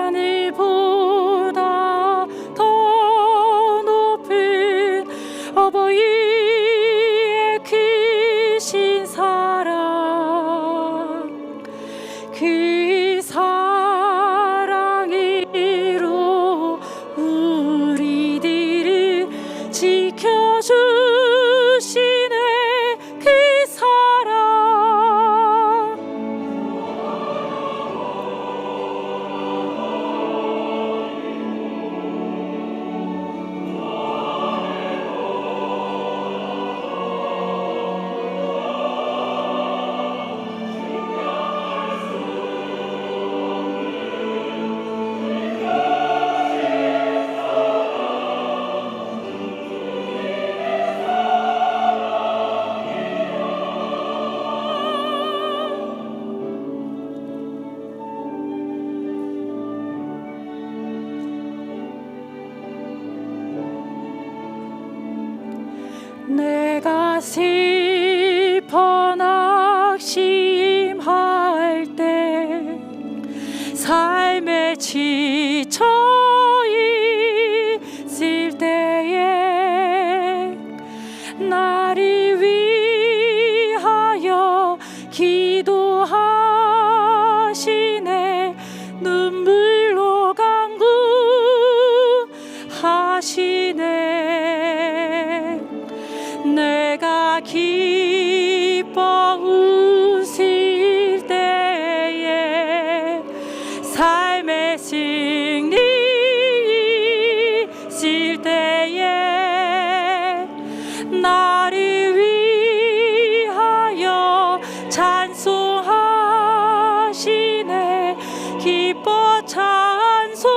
하늘보다 더 높은 어버이의 크신 사랑 그 사랑으로 우리들을 지켜주시네. 그 사랑 내가 슬퍼 낙심할 때 삶에 지쳐 있을 때에 나를 위하여 기도하시네. 눈물로 간구하시네. 내가 기뻐 웃을 때에 삶의 승리 있을 때에 나를 위하여 찬송하시네. 기뻐 찬송하시네.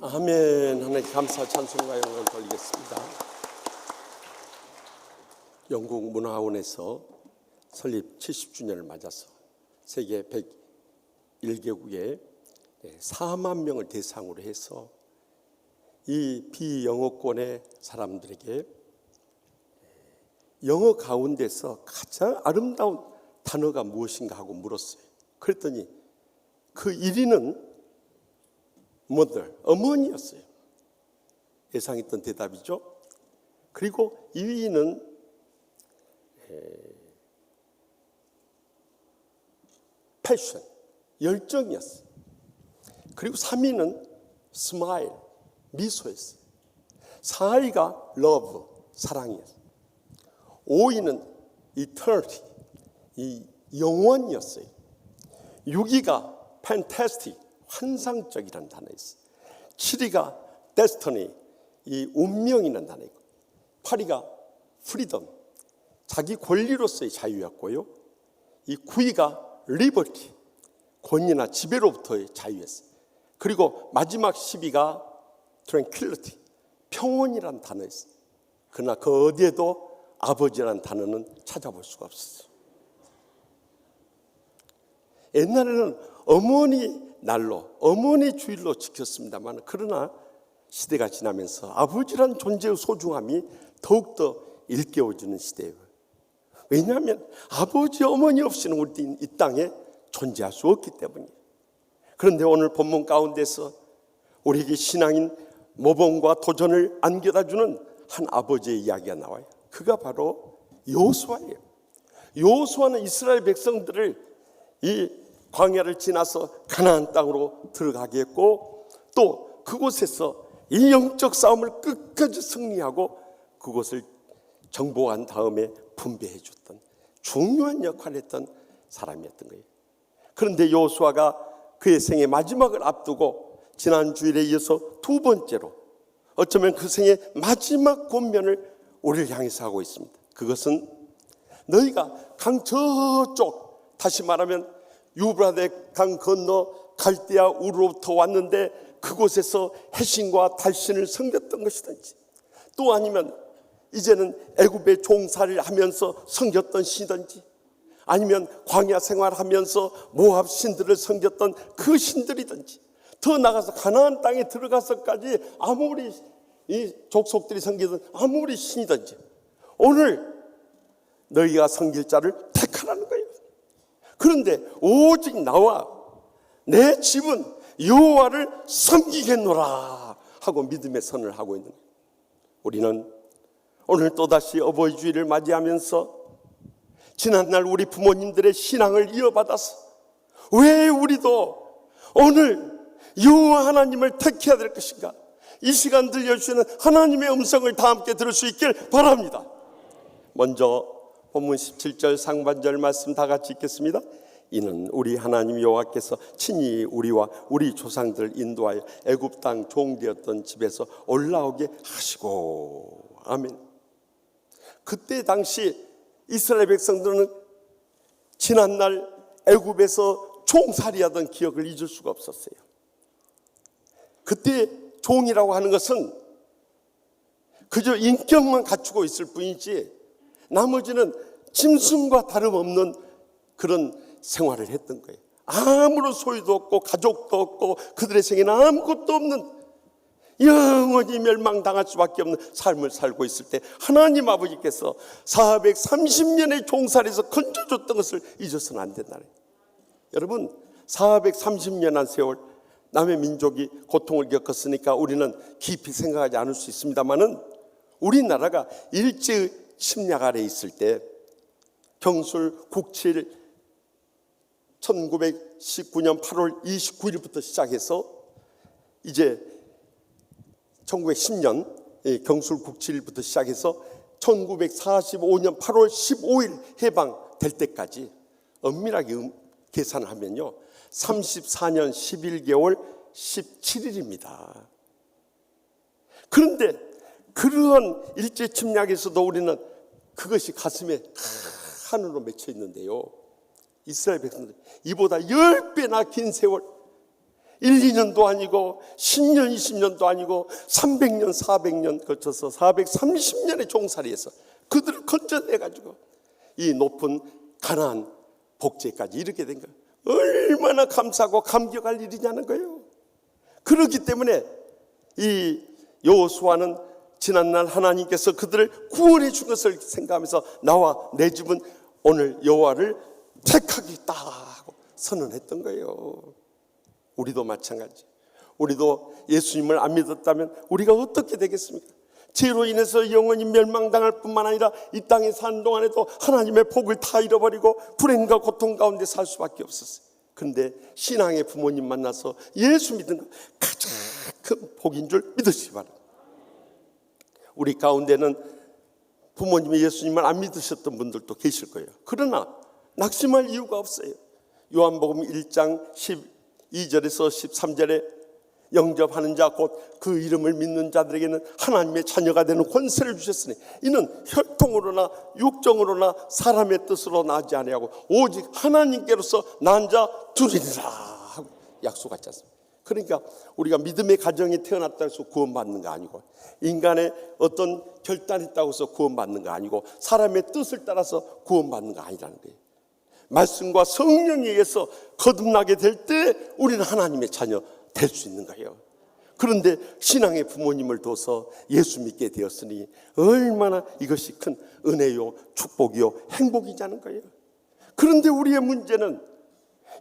아멘. 하나님 감사 찬송과 영광을 돌리겠습니다. 영국 문화원에서 설립 70주년을 맞아서 세계 101개국에 4만 명을 대상으로 해서 이 비영어권의 사람들에게 영어 가운데서 가장 아름다운 단어가 무엇인가 하고 물었어요. 그랬더니 그 1위는 mother, 어머니였어요. 예상했던 대답이죠. 그리고 2위는 패션, 열정이었어요. 그리고 3위는 스마일, 미소였어요. 4위가 love, 사랑이었어요. 5위는 eternity, 이 영원이었어요. 6위가 fantastic, 환상적이라는 단어였어요. 7위가 destiny, 이 운명이라는 단어이고, 8위가 freedom, 자기 권리로서의 자유였고요. 이 9위가 liberty, 권리나 지배로부터의 자유였어요. 그리고 마지막 10위가 tranquility, 평온이라는 단어였어요. 그러나 그 어디에도 아버지라는 단어는 찾아볼 수가 없었어요. 옛날에는 어머니 날로, 어머니 주일로 지켰습니다만, 그러나 시대가 지나면서 아버지란 존재의 소중함이 더욱더 일깨워지는 시대예요. 왜냐하면 아버지, 어머니 없이는 우리 이 땅에 존재할 수 없기 때문이에요. 그런데 오늘 본문 가운데서 우리에게 신앙인 모범과 도전을 안겨다주는 한 아버지의 이야기가 나와요. 그가 바로 여호수아예요. 여호수아는 이스라엘 백성들을 이 광야를 지나서 가나안 땅으로 들어가게 했고, 또 그곳에서 이 영적 싸움을 끝까지 승리하고 그곳을 정복한 다음에 분배해 줬던 중요한 역할을 했던 사람이었던 거예요. 그런데 여호수아가 그의 생의 마지막을 앞두고 지난 주일에 이어서 두 번째로, 어쩌면 그 생의 마지막 권면을 우리를 향해서 하고 있습니다. 그것은 너희가 강 저쪽, 다시 말하면 유브라데 강 건너 갈대아 우르로부터 왔는데 그곳에서 해신과 달신을 섬겼던 것이든지, 또 아니면 이제는 애굽의 종살이를 하면서 섬겼던 신이든지, 아니면 광야 생활하면서 모압 신들을 섬겼던 그 신들이든지, 더 나가서 가나안 땅에 들어가서까지 아무리 이 족속들이 섬기던 아무리 신이든지, 오늘 너희가 섬길 자를 택하라는 거예요. 그런데 오직 나와 내 집은 여호와를 섬기겠노라 하고 믿음의 선을 하고 있는 거예요. 우리는 오늘 또다시 어버이 주일을 맞이하면서 지난날 우리 부모님들의 신앙을 이어받아서 왜 우리도 오늘 여호와 하나님을 택해야 될 것인가, 이 시간 들려주시는 하나님의 음성을 다 함께 들을 수 있길 바랍니다. 먼저 본문 17절 상반절 말씀 다 같이 읽겠습니다. 이는 우리 하나님 여호와께서 친히 우리와 우리 조상들을 인도하여 애굽 땅 종되었던 집에서 올라오게 하시고. 아멘. 그때 당시 이스라엘 백성들은 지난날 애굽에서 종살이하던 기억을 잊을 수가 없었어요. 그때 종이라고 하는 것은 그저 인격만 갖추고 있을 뿐이지 나머지는 짐승과 다름없는 그런 생활을 했던 거예요. 아무런 소유도 없고 가족도 없고 그들의 생에는 아무것도 없는, 영원히 멸망당할 수밖에 없는 삶을 살고 있을 때 하나님 아버지께서 430년의 종살이에서 건져줬던 것을 잊어서는 안 된다는 거예요. 여러분, 430년한 세월 남의 민족이 고통을 겪었으니까 우리는 깊이 생각하지 않을 수 있습니다만은, 우리나라가 일제의 침략 아래 있을 때 경술 국칠 1919년 8월 29일부터 시작해서 이제 1910년 경술 국칠부터 시작해서 1945년 8월 15일 해방될 때까지 엄밀하게 계산을 하면요 34년 11개월 17일입니다. 그런데 그러한 일제 침략에서도 우리는 그것이 가슴에 하늘로 맺혀 있는데요, 이스라엘 백성들 이보다 10배나 긴 세월, 1, 2년도 아니고 10년, 20년도 아니고 300년, 400년 거쳐서 430년의 종살이에서 그들을 건져내가지고 이 높은 가나안 복제까지 이르게 된 거예요. 얼마나 감사하고 감격할 일이냐는 거예요. 그렇기 때문에 이 여호수아는 지난날 하나님께서 그들을 구원해 준 것을 생각하면서 나와 내 집은 오늘 여호와를 택하겠다 하고 선언했던 거예요. 우리도 마찬가지. 우리도 예수님을 안 믿었다면 우리가 어떻게 되겠습니까? 죄로 인해서 영원히 멸망당할 뿐만 아니라 이 땅에 사는 동안에도 하나님의 복을 다 잃어버리고 불행과 고통 가운데 살 수밖에 없었어요. 그런데 신앙의 부모님 만나서 예수 믿는 것 가장 큰 복인 줄 믿으시기 바랍니다. 우리 가운데는 부모님이 예수님을 안 믿으셨던 분들도 계실 거예요. 그러나 낙심할 이유가 없어요. 요한복음 1장 12절에서 13절에 영접하는 자 곧 그 이름을 믿는 자들에게는 하나님의 자녀가 되는 권세를 주셨으니 이는 혈통으로나 육정으로나 사람의 뜻으로 나지 아니하고 오직 하나님께로서 난 자 둘이니라 하고 약속하지 않습니까? 그러니까 우리가 믿음의 가정에 태어났다고 해서 구원받는 거 아니고, 인간의 어떤 결단했다고 해서 구원받는 거 아니고, 사람의 뜻을 따라서 구원받는 거 아니라는 거예요. 말씀과 성령에 의해서 거듭나게 될 때 우리는 하나님의 자녀 될 수 있는 거예요. 그런데 신앙의 부모님을 둬서 예수 믿게 되었으니 얼마나 이것이 큰 은혜요, 축복이요, 행복이자는 거예요. 그런데 우리의 문제는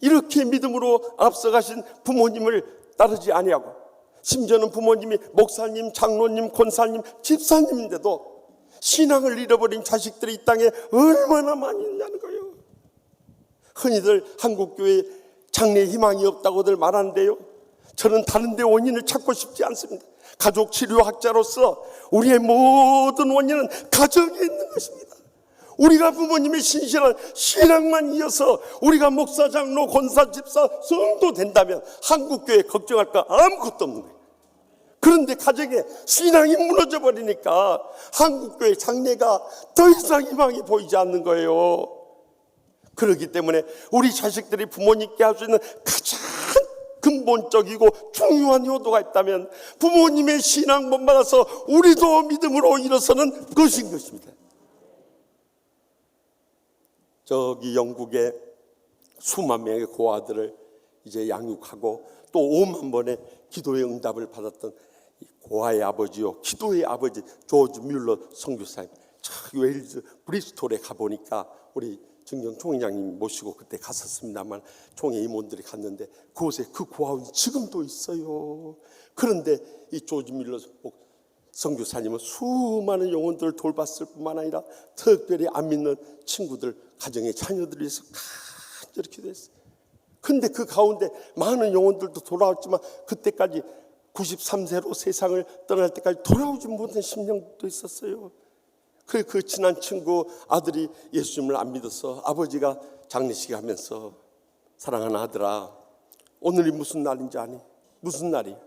이렇게 믿음으로 앞서가신 부모님을 따르지 아니하고, 심지어는 부모님이 목사님, 장로님, 권사님, 집사님인데도 신앙을 잃어버린 자식들이 이 땅에 얼마나 많이 있냐는 거예요. 흔히들 한국교회에 장래 희망이 없다고들 말하는데요, 저는 다른 데 원인을 찾고 싶지 않습니다. 가족 치료학자로서 우리의 모든 원인은 가정에 있는 것입니다. 우리가 부모님의 신실한 신앙만 이어서 우리가 목사, 장로, 권사, 집사, 성도 된다면 한국교회 걱정할 거 아무것도 없는 거예요. 그런데 가정에 신앙이 무너져 버리니까 한국교회 장래가 더 이상 희망이 보이지 않는 거예요. 그렇기 때문에 우리 자식들이 부모님께 할 수 있는 가장 근본적이고 중요한 효도가 있다면 부모님의 신앙 본받아서 우리도 믿음으로 일어서는 것인 것입니다. 저기 영국에 수만 명의 고아들을 이제 양육하고 또 5만 번의 기도의 응답을 받았던 고아의 아버지요, 기도의 아버지 조지 뮬러 선교사님, 웨일즈 브리스톨에 가보니까 우리 증경 총회장님 모시고 그때 갔었습니다만 총회 임원들이 갔는데 그곳에 그 고아원이 지금도 있어요. 그런데 이 조지 뮬러 선교사님은 수많은 영혼들을 돌봤을 뿐만 아니라 특별히 안 믿는 친구들, 가정의 자녀들을 위해서 간절히 기도했어요. 그런데 그 가운데 많은 영혼들도 돌아왔지만 그때까지 93세로 세상을 떠날 때까지 돌아오지 못한 심령도 있었어요. 그 친한 친구 아들이 예수님을 안 믿어서 아버지가 장례식 하면서 사랑하는 아들아, 오늘이 무슨 날인지 아니? 무슨 날이야?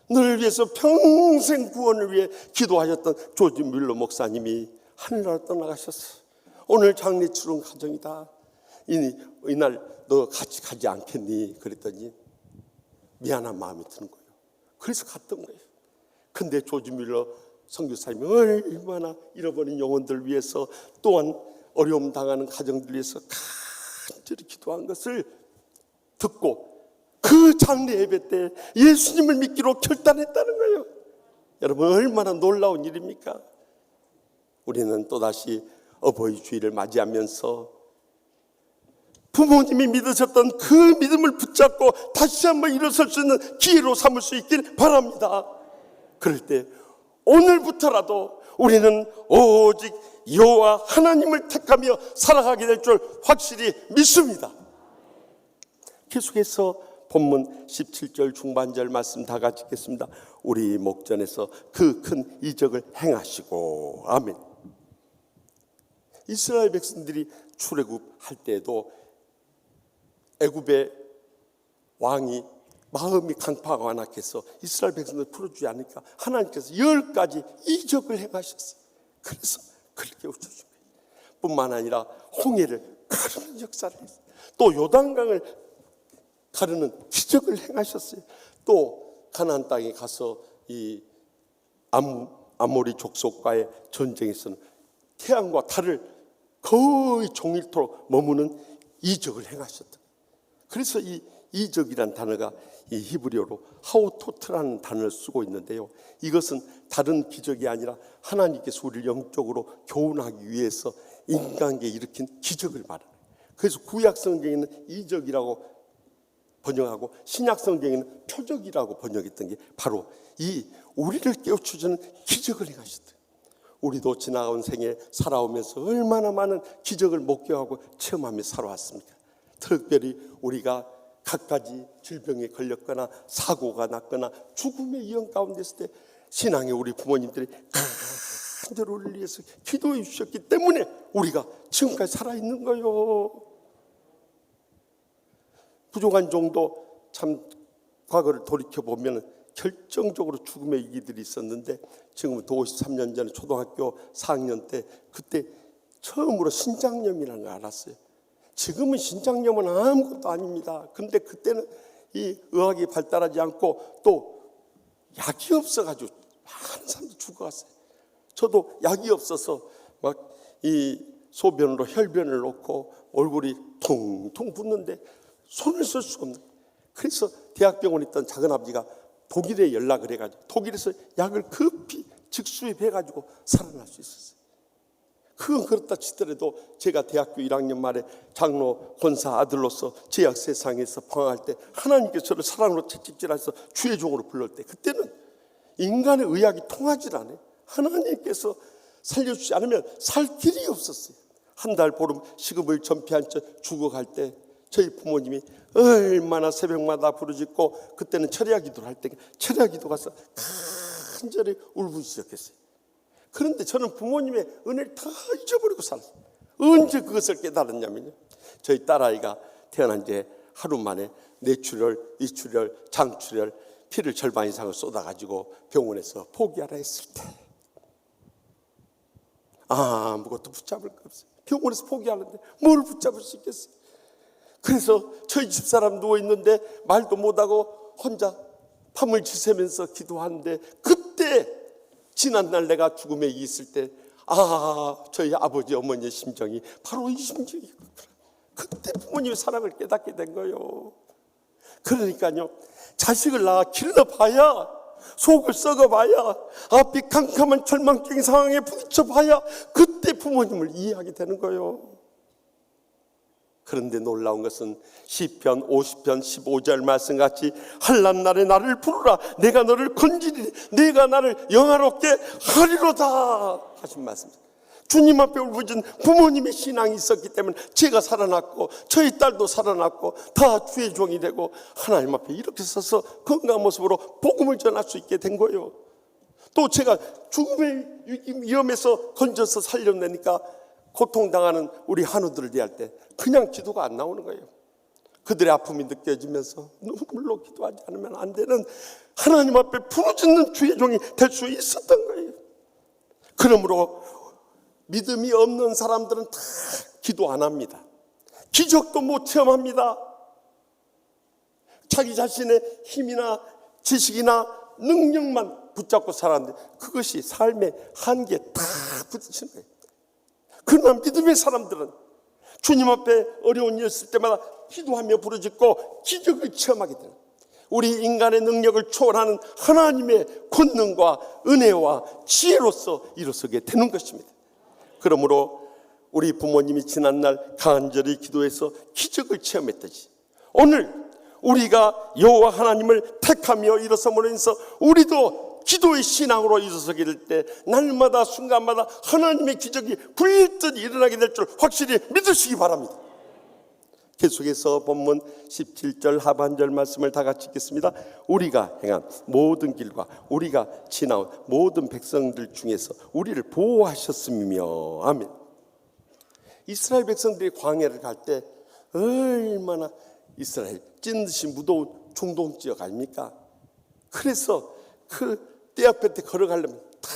너를 위해서 평생 구원을 위해 기도하셨던 조지 뮬러 목사님이 하늘나라 떠나가셨어. 오늘 장례 치른 가정이다. 이날 너 같이 가지 않겠니? 그랬더니 미안한 마음이 드는 거예요. 그래서 갔던 거예요. 근데 조지 뮬러 선교사님이 얼마나 잃어버린 영혼들 위해서 또한 어려움 당하는 가정들 위해서 간절히 기도한 것을 듣고 그 장례 예배 때 예수님을 믿기로 결단했다는 거예요. 여러분, 얼마나 놀라운 일입니까? 우리는 또다시 어버이 주일을 맞이하면서 부모님이 믿으셨던 그 믿음을 붙잡고 다시 한번 일어설 수 있는 기회로 삼을 수 있길 바랍니다. 그럴 때 오늘부터라도 우리는 오직 여호와 하나님을 택하며 살아가게 될 줄 확실히 믿습니다. 계속해서 본문 17절 중반절 말씀 다 같이 읽겠습니다. 우리 목전에서 그 큰 이적을 행하시고. 아멘. 이스라엘 백성들이 출애굽할 때에도 애굽의 왕이 마음이 강팍하고 완악해서 이스라엘 백성들 풀어주지 않으니까 하나님께서 10가지 이적을 행하셨어요. 그래서 그렇게 웃어준 거예요. 뿐만 아니라 홍해를 가르는 역사를 했어요. 또 요단강을 가르는 기적을 행하셨어요. 또 가나안 땅에 가서 이 아모리 족속과의 전쟁에서는 태양과 달을 거의 종일토록 머무는 이적을 행하셨다. 그래서 이 이적이란 단어가 이 히브리어로 하우토트라는 단어를 쓰고 있는데요. 이것은 다른 기적이 아니라 하나님께서 우리를 영적으로 교훈하기 위해서 인간에게 일으킨 기적을 말하는 거예요. 그래서 구약 성경에는 이적이라고 번역하고 신약 성경에는 표적이라고 번역했던 게 바로 이 우리를 깨우쳐주는 기적을 행하셨다. 우리도 지나온 생에 살아오면서 얼마나 많은 기적을 목격하고 체험하며 살아왔습니까? 특별히 우리가 갖가지 질병에 걸렸거나 사고가 났거나 죽음의 위험 가운데 있을 때 신앙의 우리 부모님들이 간절히 우리를 위해서 기도해 주셨기 때문에 우리가 지금까지 살아있는 거예요. 부족한 정도 참 과거를 돌이켜보면 결정적으로 죽음의 위기들이 있었는데 지금부터 53년 전에 초등학교 4학년 때 그때 처음으로 신장염이라는 걸 알았어요. 지금은 신장염은 아무것도 아닙니다. 근데 그때는 이 의학이 발달하지 않고 또 약이 없어가지고 많은 사람들이 죽어갔어요. 저도 약이 없어서 막 이 소변으로 혈변을 놓고 얼굴이 퉁퉁 붓는데 손을 쓸 수가 없는 거예요. 그래서 대학병원에 있던 작은아버지가 독일에 연락을 해가지고 독일에서 약을 급히 직수입해가지고 살아날 수 있었어요. 그건 그렇다 치더라도 제가 대학교 1학년 말에 장로 권사 아들로서 제약 세상에서 방황할 때 하나님께서 저를 사랑으로 채찍질해서 주의 종으로 불렀을 때 그때는 인간의 의학이 통하지 않아요. 하나님께서 살려주지 않으면 살 길이 없었어요. 한 달 보름 시급을 전폐한 채 죽어갈 때 저희 부모님이 얼마나 새벽마다 부르짖고 그때는 철야 기도를 할 때 철야 기도 가서 간절히 울부짖었겠어요. 그런데 저는 부모님의 은혜를 다 잊어버리고 살았어요. 언제 그것을 깨달았냐면요, 저희 딸아이가 태어난 지 하루 만에 뇌출혈, 이출혈, 장출혈, 피를 절반 이상을 쏟아가지고 병원에서 포기하라 했을 때 아무것도 붙잡을 거 없어요. 병원에서 포기하는데 뭘 붙잡을 수 있겠어요. 그래서 저희 집사람 누워있는데 말도 못하고 혼자 밤을 지새면서 기도하는데 그때 지난날 내가 죽음에 있을 때 저희 아버지 어머니의 심정이 바로 이 심정이구나. 그때 부모님의 사랑을 깨닫게 된 거예요. 그러니까요, 자식을 낳아 길러봐야, 속을 썩어봐야, 앞이 캄캄한 절망적인 상황에 부딪혀봐야 그때 부모님을 이해하게 되는 거예요. 그런데 놀라운 것은 시편 50편 15절 말씀같이 한란 날에 나를 부르라 내가 너를 건지리니 내가 나를 영화롭게 하리로다 하신 말씀입니다. 주님 앞에 울부짖은 부모님의 신앙이 있었기 때문에 제가 살아났고 저희 딸도 살아났고 다 주의 종이 되고 하나님 앞에 이렇게 서서 건강한 모습으로 복음을 전할 수 있게 된 거예요. 또 제가 죽음의 위험에서 건져서 살려내니까 고통당하는 우리 한우들을 대할 때 그냥 기도가 안 나오는 거예요. 그들의 아픔이 느껴지면서 눈물로 기도하지 않으면 안 되는 하나님 앞에 부르짖는 주의 종이 될 수 있었던 거예요. 그러므로 믿음이 없는 사람들은 다 기도 안 합니다. 기적도 못 체험합니다. 자기 자신의 힘이나 지식이나 능력만 붙잡고 살았는데 그것이 삶의 한계에 다 부딪히는 거예요. 그러나 믿음의 사람들은 주님 앞에 어려운 일 있을 때마다 기도하며 부르짖고 기적을 체험하게 되는, 우리 인간의 능력을 초월하는 하나님의 권능과 은혜와 지혜로서 일어서게 되는 것입니다. 그러므로 우리 부모님이 지난날 간절히 기도해서 기적을 체험했듯이 오늘 우리가 여호와 하나님을 택하며 일어섬으로 인해서 우리도 기도의 신앙으로 일어서게 될 때 날마다 순간마다 하나님의 기적이 불일듯 일어나게 될 줄 확실히 믿으시기 바랍니다. 계속해서 본문 17절 하반절 말씀을 다 같이 읽겠습니다. 우리가 행한 모든 길과 우리가 지나온 모든 백성들 중에서 우리를 보호하셨음이며. 아멘. 이스라엘 백성들이 광야를 갈 때 얼마나 이스라엘 찐 듯이 무더운 중동 지역 아닙니까? 그래서 그 때 앞에 걸어가려면 다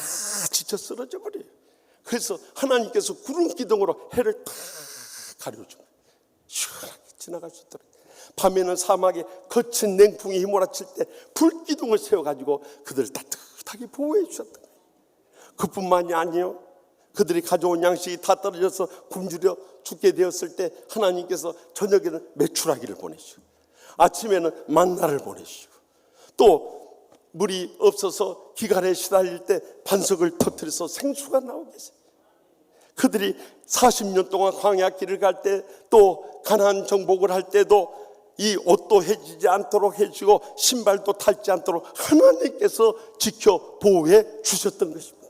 지쳐 쓰러져 버려요. 그래서 하나님께서 구름 기둥으로 해를 다 가려줍니다. 시원하게 지나갈 수 있도록. 밤에는 사막에 거친 냉풍이 휘몰아칠 때 불기둥을 세워가지고 그들을 따뜻하게 보호해 주셨던 거예요. 그뿐만이 아니에요. 그들이 가져온 양식이 다 떨어져서 굶주려 죽게 되었을 때 하나님께서 저녁에는 메추라기를 보내시고 아침에는 만나를 보내시고, 또 물이 없어서 기갈에 시달릴 때 반석을 터뜨려서 생수가 나오게 하세요. 그들이 40년 동안 광야 길을 갈 때, 또 가나안 정복을 할 때도 이 옷도 해지지 않도록 해주고 신발도 탈지 않도록 하나님께서 지켜 보호해 주셨던 것입니다.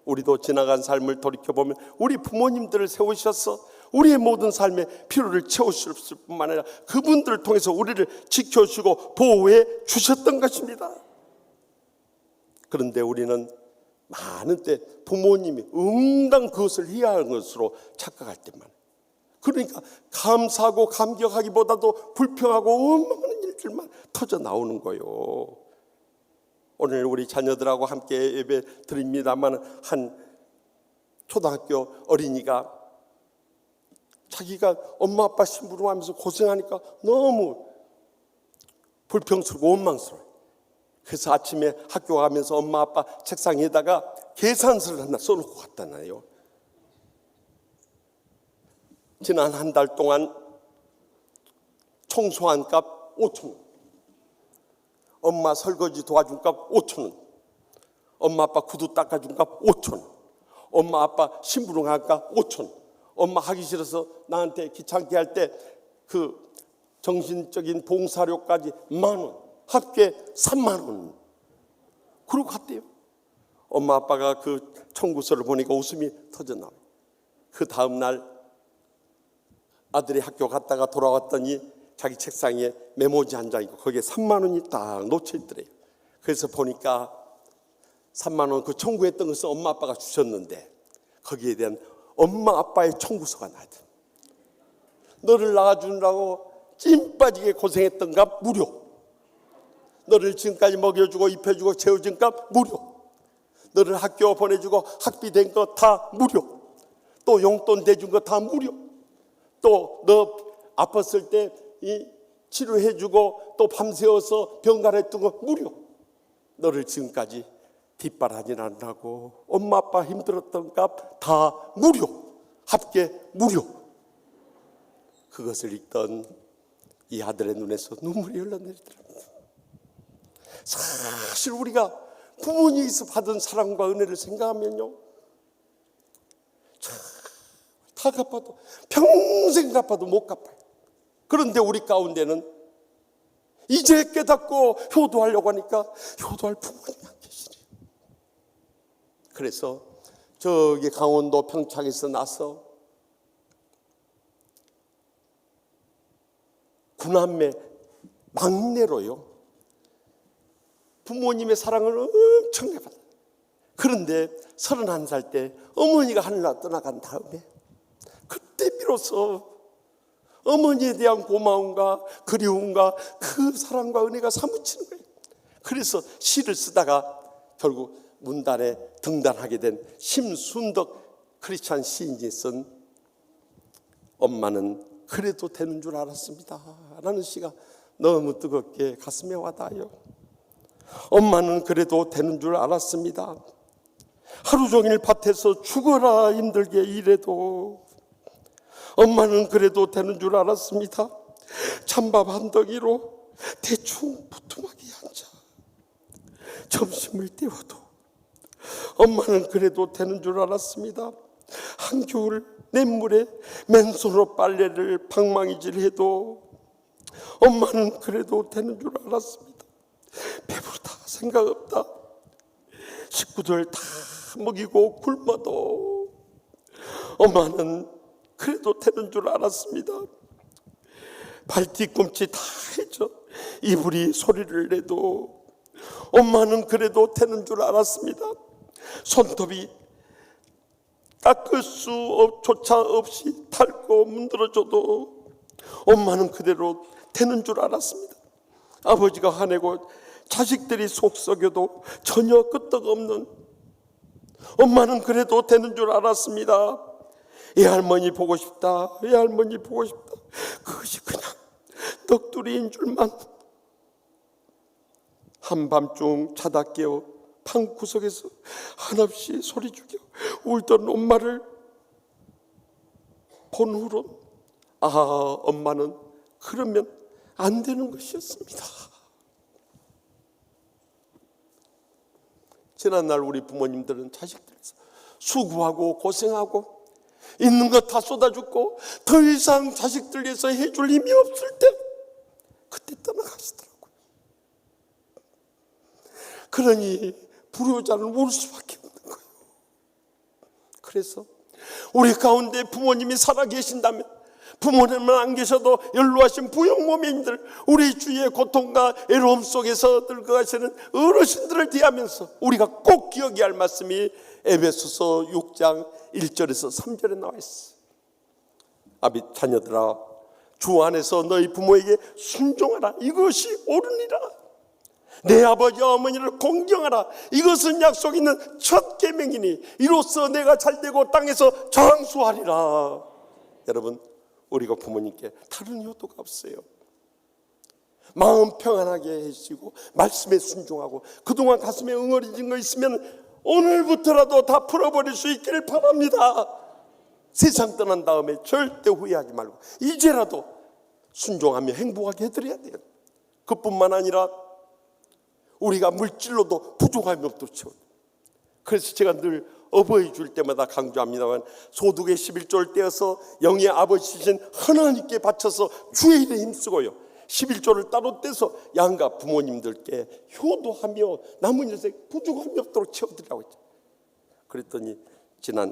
우리도 지나간 삶을 돌이켜보면 우리 부모님들을 세우셔서 우리의 모든 삶의 필요를 채우셨을 뿐만 아니라 그분들을 통해서 우리를 지켜주고 보호해 주셨던 것입니다. 그런데 우리는 많은 때 부모님이 응당 그것을 해야 하는 것으로 착각할 때만, 그러니까 감사하고 감격하기보다도 불평하고 원망하는 일들만 터져 나오는 거예요. 오늘 우리 자녀들하고 함께 예배 드립니다만, 한 초등학교 어린이가 자기가 엄마 아빠 심부름하면서 고생하니까 너무 불평스럽고 원망스러워요. 그래서 아침에 학교 가면서 엄마 아빠 책상에다가 계산서를 하나 써놓고 갔다나요. 지난 한 달 동안 청소한 값 5,000원, 엄마 설거지 도와준 값 5,000원, 엄마 아빠 구두 닦아준 값 5,000원, 엄마 아빠 심부름한 값 5,000원, 엄마 하기 싫어서 나한테 귀찮게 할 때 그 정신적인 봉사료까지 10,000원, 합계 30,000원. 그러고 갔대요. 엄마 아빠가 그 청구서를 보니까 웃음이 터져나와요. 그 다음 날 아들이 학교 갔다가 돌아왔더니 자기 책상에 메모지 한 장 있고 거기에 30,000원이 딱 놓쳐 있더래요. 그래서 보니까 30,000원 그 청구했던 것을 엄마 아빠가 주셨는데 거기에 대한 엄마 아빠의 청구서가 나왔대. 너를 낳아주느라고 찐 빠지게 고생했던 값 무료, 너를 지금까지 먹여주고 입혀주고 재워준 값 무료, 너를 학교 보내주고 학비 된 거 다 무료, 또 용돈 대준 거 다 무료, 또 너 아팠을 때 이 치료해주고 또 밤새워서 병가했던 거 무료, 너를 지금까지 뒷바라지 안 하고 엄마 아빠 힘들었던 값 다 무료, 합계 무료. 그것을 읽던 이 아들의 눈에서 눈물이 흘러내리더랍니다. 사실 우리가 부모님에서 받은 사랑과 은혜를 생각하면요, 다 갚아도 평생 갚아도 못 갚아요. 그런데 우리 가운데는 이제 깨닫고 효도하려고 하니까 효도할 부모님이 안 계시네요. 그래서 저기 강원도 평창에서 나서 구남매 막내로요, 부모님의 사랑을 엄청 받아요. 그런데 31살 때 어머니가 하늘나라 떠나간 다음에 그때 비로소 어머니에 대한 고마움과 그리움과 그 사랑과 은혜가 사무치는 거예요. 그래서 시를 쓰다가 결국 문단에 등단하게 된 심순덕 크리스찬 시인이 쓴 엄마는 그래도 되는 줄 알았습니다 라는 시가 너무 뜨겁게 가슴에 와닿아요. 엄마는 그래도 되는 줄 알았습니다. 하루 종일 밭에서 죽어라 힘들게 일해도 엄마는 그래도 되는 줄 알았습니다. 찬밥 한 덩이로 대충 부뚜막에 앉아 점심을 때워도 엄마는 그래도 되는 줄 알았습니다. 한겨울 냇물에 맨손으로 빨래를 방망이질해도 엄마는 그래도 되는 줄 알았습니다. 배부르다 생각 없다 식구들 다 먹이고 굶어도 엄마는 그래도 되는 줄 알았습니다. 발 뒤꿈치 다 해져 이불이 소리를 내도 엄마는 그래도 되는 줄 알았습니다. 손톱이 닦을 수조차 없이 닳고 문드러져도 엄마는 그대로 되는 줄 알았습니다. 아버지가 화내고 자식들이 속 썩여도 전혀 끄떡없는 엄마는 그래도 되는 줄 알았습니다. 애할머니 보고 싶다, 애할머니 보고 싶다, 그것이 그냥 넋두리인 줄만. 한밤중 자다 깨어 방 구석에서 한없이 소리 죽여 울던 엄마를 본 후로 아, 엄마는 그러면 안 되는 것이었습니다. 지난날 우리 부모님들은 자식들에서 수고하고 고생하고 있는 것 다 쏟아붓고 더 이상 자식들 위해서 해줄 힘이 없을 때 그때 떠나가시더라고요. 그러니 불효자는 울 수밖에 없는 거예요. 그래서 우리 가운데 부모님이 살아계신다면, 부모님은 안 계셔도 연로하신 부형모민들, 우리 주위의 고통과 애로움 속에서 늙어가시는 어르신들을 대하면서 우리가 꼭 기억해야 할 말씀이 에베소서 6장 1절에서 3절에 나와 있어요. 아비 자녀들아, 주 안에서 너희 부모에게 순종하라. 이것이 옳으니라. 내 아버지와 어머니를 공경하라. 이것은 약속 있는 첫 계명이니 이로써 내가 잘되고 땅에서 장수하리라. 여러분, 우리가 부모님께 다른 효도가 없어요. 마음 평안하게 해주시고 말씀에 순종하고 그동안 가슴에 응어리진 거 있으면 오늘부터라도 다 풀어버릴 수 있기를 바랍니다. 세상 떠난 다음에 절대 후회하지 말고 이제라도 순종하며 행복하게 해드려야 돼요. 그뿐만 아니라 우리가 물질로도 부족함이 없도록 채워요. 그래서 제가 늘 어버이 줄 때마다 강조합니다만, 소득의 11조를 떼어서 영의 아버지신 하나님께 바쳐서 주의 일에 힘쓰고요, 11조를 따로 떼서 양가 부모님들께 효도하며 남은 인생 부족함이 없도록 채워드리라고 했죠. 그랬더니 지난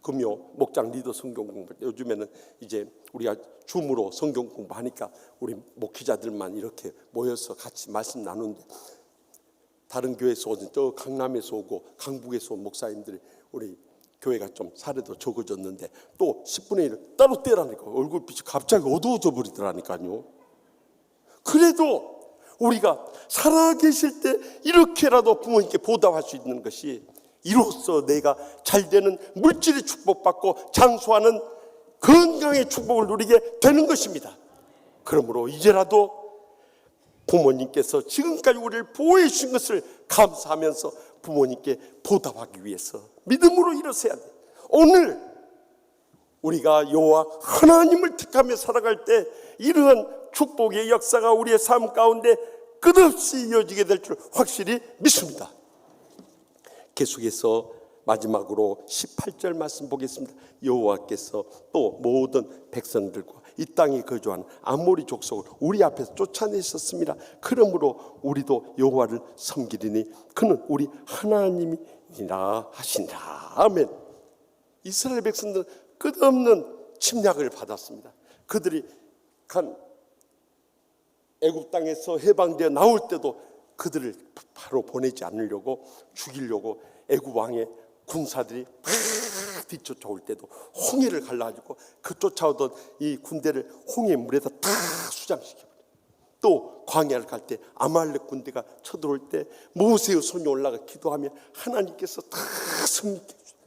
금요 목장 리더 성경 공부, 요즘에는 이제 우리가 줌으로 성경 공부하니까 우리 목회자들만 이렇게 모여서 같이 말씀 나누는데, 다른 교회에서 오든 저 강남에서 오고 강북에서 온 목사님들이 우리 교회가 좀 사례도 적어졌는데 또 10분의 1을 따로 떼라니까 얼굴빛이 갑자기 어두워져 버리더라니까요. 그래도 우리가 살아계실 때 이렇게라도 부모님께 보답할 수 있는 것이, 이로써 내가 잘되는 물질의 축복받고 장수하는 건강의 축복을 누리게 되는 것입니다. 그러므로 이제라도 부모님께서 지금까지 우리를 보호해 주신 것을 감사하면서 부모님께 보답하기 위해서 믿음으로 일어서야 돼. 오늘 우리가 여호와 하나님을 택하며 살아갈 때 이러한 축복의 역사가 우리의 삶 가운데 끝없이 이어지게 될 줄 확실히 믿습니다. 계속해서 마지막으로 18절 말씀 보겠습니다. 여호와께서 또 모든 백성들과 이 땅에 거주하는 아모리 족속을 우리 앞에서 쫓아내셨습니다. 그러므로 우리도 여호와를 섬기리니 그는 우리 하나님이라 하신다. 아멘. 이스라엘 백성들은 끝없는 침략을 받았습니다. 그들이 간 애굽 땅에서 해방되어 나올 때도 그들을 바로 보내지 않으려고, 죽이려고 애굽 왕의 군사들이 막 뒤쫓아올 때도 홍해를 갈라가지고 그 쫓아오던 이 군대를 홍해 물에다 다 수장시켜버려요. 또 광야를 갈 때 아말렉 군대가 쳐들어올 때 모세의 손이 올라가 기도하면 하나님께서 다 승리케 해주세요.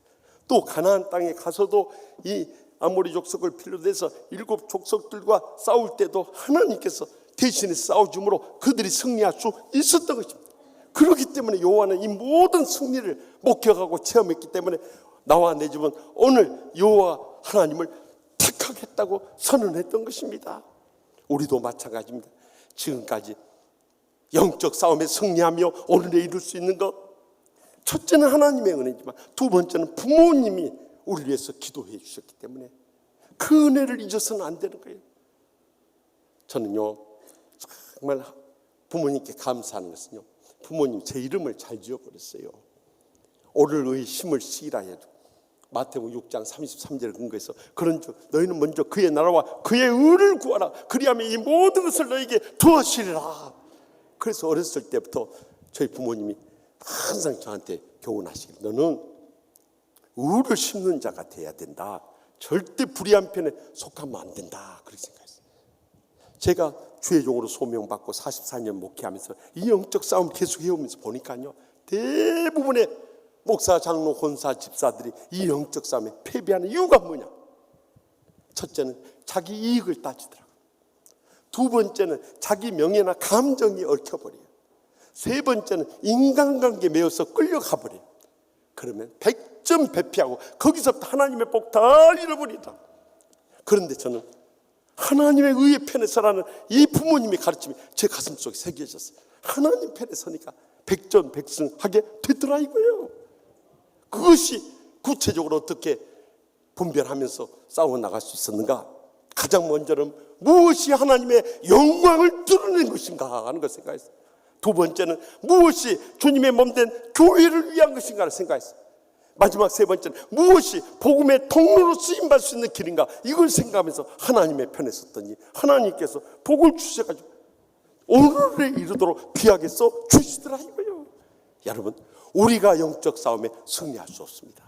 또 가나안 땅에 가서도 이 아모리 족속을 필요로 해서 7 족속들과 싸울 때도 하나님께서 대신에 싸워줌으로 그들이 승리할 수 있었던 것입니다. 그렇기 때문에 여호와는 이 모든 승리를 목격하고 체험했기 때문에 나와 내 집은 오늘 여호와 하나님을 택하겠다고 선언했던 것입니다. 우리도 마찬가지입니다. 지금까지 영적 싸움에 승리하며 오늘에 이룰 수 있는 것, 첫째는 하나님의 은혜지만 두 번째는 부모님이 우리를 위해서 기도해 주셨기 때문에 그 은혜를 잊어서는 안 되는 거예요. 저는요 정말 부모님께 감사하는 것은요, 부모님 제 이름을 잘 지어버렸어요. 오를 힘을 쓰이라 해도 마태복음 6장 33절을 근거해서 그런즉 너희는 먼저 그의 나라와 그의 의를 구하라. 그리하면 이 모든 것을 너에게 더하시리라. 그래서 어렸을 때부터 저희 부모님이 항상 저한테 교훈하시길, 너는 의를 심는 자가 돼야 된다. 절대 불의한 편에 속하면 안 된다. 그렇게 생각했어요. 제가 주의종으로 소명받고 44년 목회하면서 이 영적 싸움 계속 해오면서 보니까요, 대부분의 목사, 장로, 권사, 집사들이 이 영적 싸움에 패배하는 이유가 뭐냐? 첫째는 자기 이익을 따지더라고요. 두 번째는 자기 명예나 감정이 얽혀버려요. 세 번째는 인간관계에 매여서 끌려가 버려요. 그러면 100점 배피하고 거기서부터 하나님의 복 다 잃어버리더라고요. 그런데 저는 하나님의 의의 편에 서라는 이 부모님의 가르침이 제 가슴 속에 새겨졌어요. 하나님 편에 서니까 백전백승하게 되더라 이거예요. 그것이 구체적으로 어떻게 분별하면서 싸워나갈 수 있었는가? 가장 먼저는 무엇이 하나님의 영광을 드러낸 것인가 하는 걸 생각했어요. 두 번째는 무엇이 주님의 몸된 교회를 위한 것인가를 생각했어요. 마지막 세 번째는 무엇이 복음의 통로로 쓰임받을 수 있는 길인가, 이걸 생각하면서 하나님의 편에 섰더니 하나님께서 복을 주셔가지고 오늘에 이르도록 귀하게 써 주시더라 이거예요. 여러분, 우리가 영적 싸움에 승리할 수 없습니다.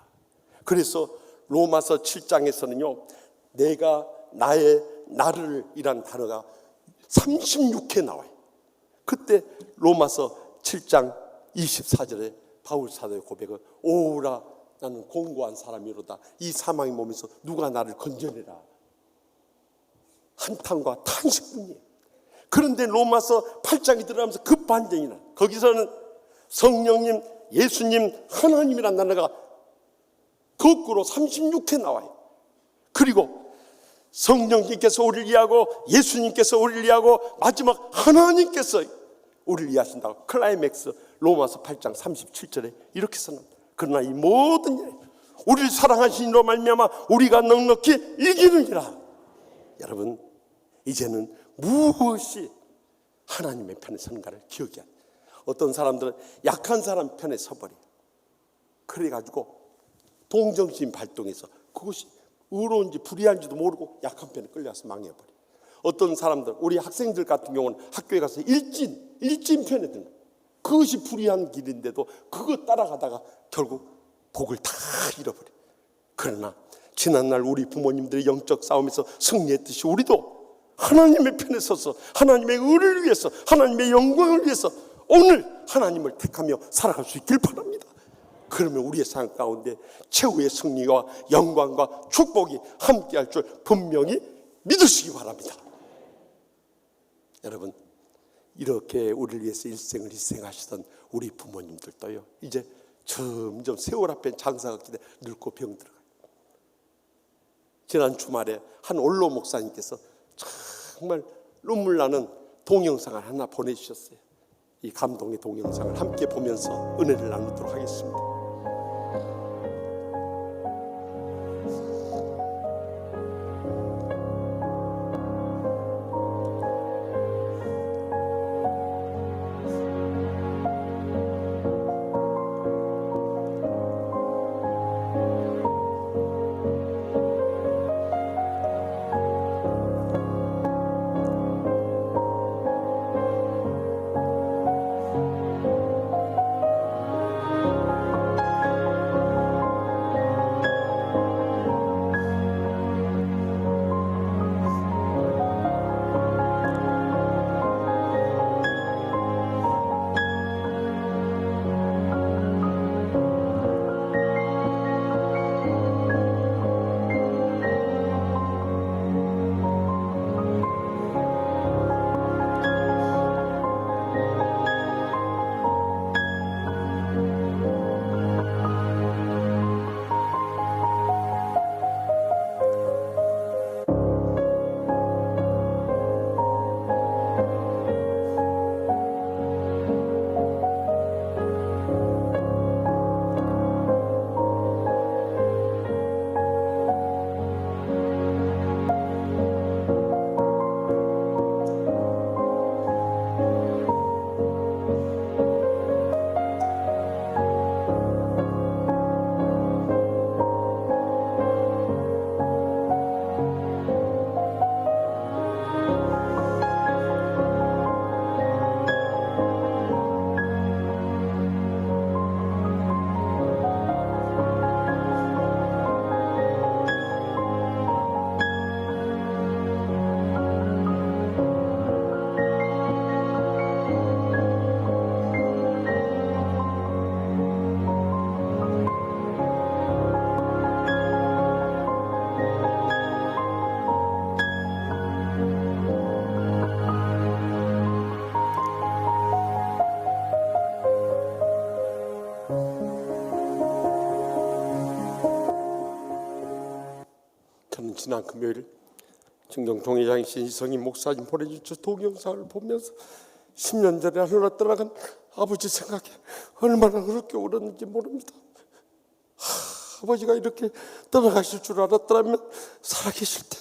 그래서 로마서 7장에서는요 내가 나의 나를 이란 단어가 36회 나와요. 그때 로마서 7장 24절에 바울 사도의 고백은 오라 나는 공고한 사람이로다. 이 사망의 몸에서 누가 나를 건져내라. 한탄과 탄식뿐이에요. 그런데 로마서 8장이 들어가면서 급반전이 나. 거기서는 성령님, 예수님, 하나님이란 단어가 거꾸로 36회 나와요. 그리고 성령님께서 우리를 이해하고 예수님께서 우리를 이해하고 마지막 하나님께서 우리를 이해하신다고 클라이맥스 로마서 8장 37절에 이렇게 써놓습니다. 그러나 이 모든 일 우리를 사랑하신 이로 말미암아 우리가 넉넉히 이기느니라. 여러분, 이제는 무엇이 하나님의 편에 서는가를 기억해야 해요. 어떤 사람들은 약한 사람 편에 서버려요. 그래가지고 동정심 발동해서 그것이 의로운지 불의한지도 모르고 약한 편에 끌려가서 망해버려요. 어떤 사람들, 우리 학생들 같은 경우는 학교에 가서 일진 편에 드는 거예요. 그것이 불의한 길인데도 그거 따라가다가 결국 복을 다 잃어버려요. 그러나 지난날 우리 부모님들의 영적 싸움에서 승리했듯이 우리도 하나님의 편에 서서 하나님의 의를 위해서 하나님의 영광을 위해서 오늘 하나님을 택하며 살아갈 수 있길 바랍니다. 그러면 우리의 삶 가운데 최후의 승리와 영광과 축복이 함께할 줄 분명히 믿으시기 바랍니다. 여러분, 이렇게 우리를 위해서 일생을 희생하시던 우리 부모님들도요 이제 점점 세월 앞에 장사가 기대 늙고 병들어가요. 지난 주말에 한 원로 목사님께서 정말 눈물 나는 동영상을 하나 보내주셨어요. 이 감동의 동영상을 함께 보면서 은혜를 나누도록 하겠습니다. 지난 금요일 증경통회장 신희성이 목사님 보내준 저 동영상을 보면서 10년 전에 하늘로 떠나간 아버지 생각에 얼마나 어렵게 울었는지 모릅니다. 아버지가 이렇게 떠나가실 줄 알았더라면 살아계실 때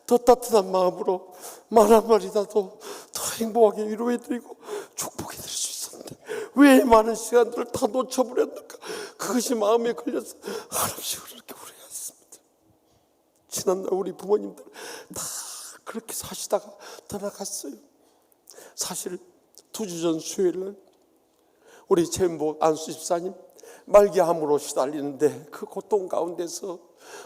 더 따뜻한 마음으로 말 한마디라도 더 행복하게 위로해드리고 축복해드릴 수 있었는데 왜 많은 시간들을 다 놓쳐버렸는가. 그것이 마음에 걸려서 한없이 그렇게 후회했습니다. 지난날 우리 부모님들 다 그렇게 사시다가 떠나갔어요. 사실 2주 전 수요일날 우리 최은복 안수 집사님 말기암으로 시달리는데 그 고통 가운데서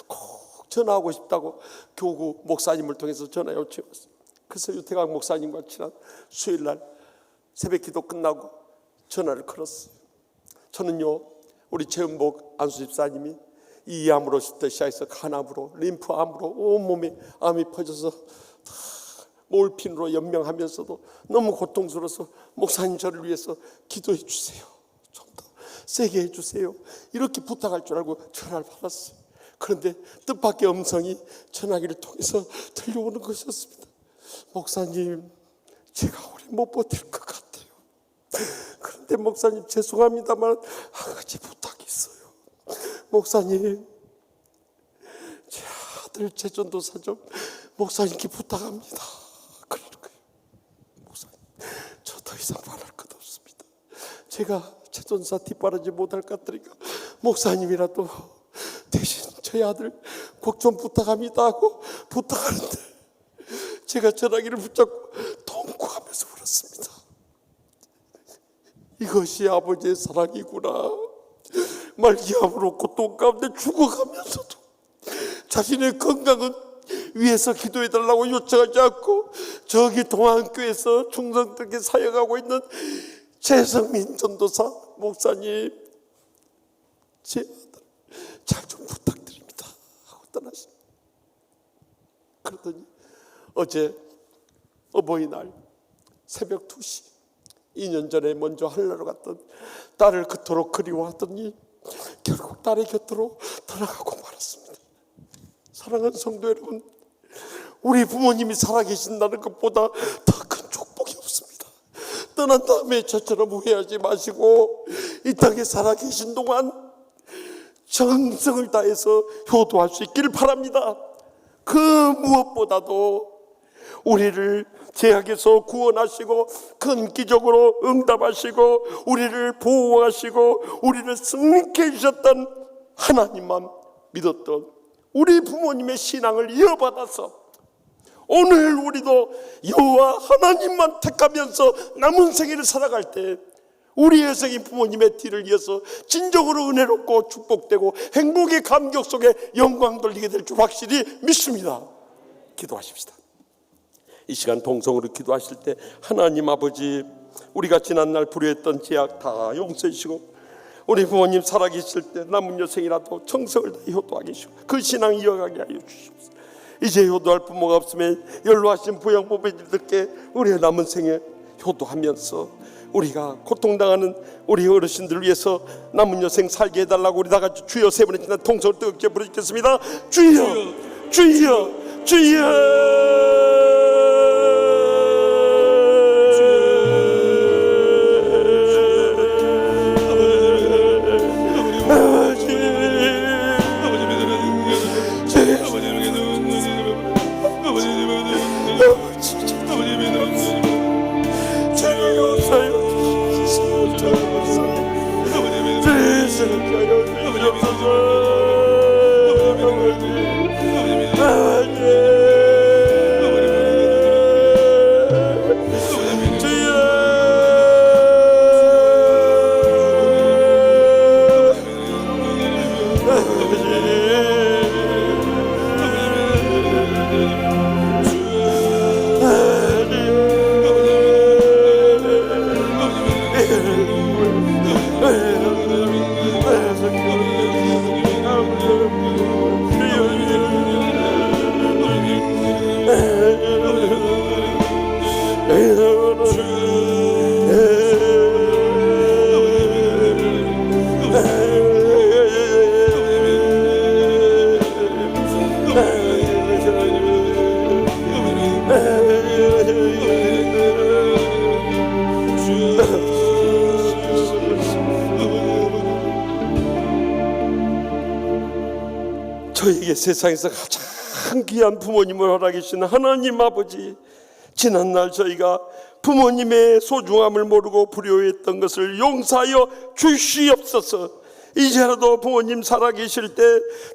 꼭 전화하고 싶다고 교구 목사님을 통해서 전화 요청했어요. 그래서 유태강 목사님과 지난 수요일날 새벽기도 끝나고 전화를 걸었어요. 저는요 우리 최은복 안수 집사님이 이 암으로부터 시작해서 간암으로 림프암으로 온몸에 암이 퍼져서 다 몰핀으로 연명하면서도 너무 고통스러워서 목사님 저를 위해서 기도해 주세요. 좀 더 세게 해주세요. 이렇게 부탁할 줄 알고 전화를 받았어요. 그런데 뜻밖의 음성이 전화기를 통해서 들려오는 것이었습니다. 목사님, 제가 오래 못 버틸 것 같아요. 그런데 목사님 죄송합니다만 한 가지 부탁이 있어요. 목사님, 제 아들 최전도사 좀 목사님께 부탁합니다. 그러는 거예요. 목사님, 저 더 이상 말할 것 없습니다. 제가 최전도사 뒷바라지 못할 것 같으니까 목사님이라도 대신 저희 아들 꼭 좀 부탁합니다 하고 부탁하는데 제가 전화기를 붙잡고 통곡하면서 울었습니다. 이것이 아버지의 사랑이구나. 말기암으로 고통 가운데 죽어가면서도 자신의 건강은 위에서 기도해달라고 요청하지 않고 저기 동안교회에서 충성되게 사역하고 있는 최성민 전도사 목사님, 제 아들 잘 좀 부탁드립니다 하고 떠나십니다. 그러더니 어제 어버이날 새벽 2시 2년 전에 먼저 하늘나라로 갔던 딸을 그토록 그리워하더니 결국 딸의 곁으로 떠나가고 말았습니다. 사랑하는 성도 여러분, 우리 부모님이 살아계신다는 것보다 더 큰 축복이 없습니다. 떠난 다음에 저처럼 후회하지 마시고 이 땅에 살아계신 동안 정성을 다해서 효도할 수 있기를 바랍니다. 그 무엇보다도 우리를 죄악에서 구원하시고 큰 기적으로 응답하시고 우리를 보호하시고 우리를 승리케 해주셨던 하나님만 믿었던 우리 부모님의 신앙을 이어받아서 오늘 우리도 여호와 하나님만 택하면서 남은 생애를 살아갈 때 우리의 생인 부모님의 뒤를 이어서 진정으로 은혜롭고 축복되고 행복의 감격 속에 영광 돌리게 될 줄 확실히 믿습니다. 기도하십시다. 이 시간 동성으로 기도하실 때 하나님 아버지, 우리가 지난날 불효했던 죄악 다 용서해 주시고 우리 부모님 살아계실 때 남은 여생이라도 정성을 다해 효도하게 해주시고 그 신앙 이어가게 하여 주시옵소서. 이제 효도할 부모가 없으면 연로하신 부양부모님들께 우리의 남은 생에 효도하면서 우리가 고통당하는 우리 어르신들을 위해서 남은 여생 살게 해달라고 우리 다같이 주여 세 번에 지난 통성을 뜨겁게 부르짖겠습니다. 주여 주여 주여. 세상에서 가장 귀한 부모님을 허락해 주신 하나님 아버지, 지난날 저희가 부모님의 소중함을 모르고 불효했던 것을 용서하여 주시옵소서. 이제라도 부모님 살아계실 때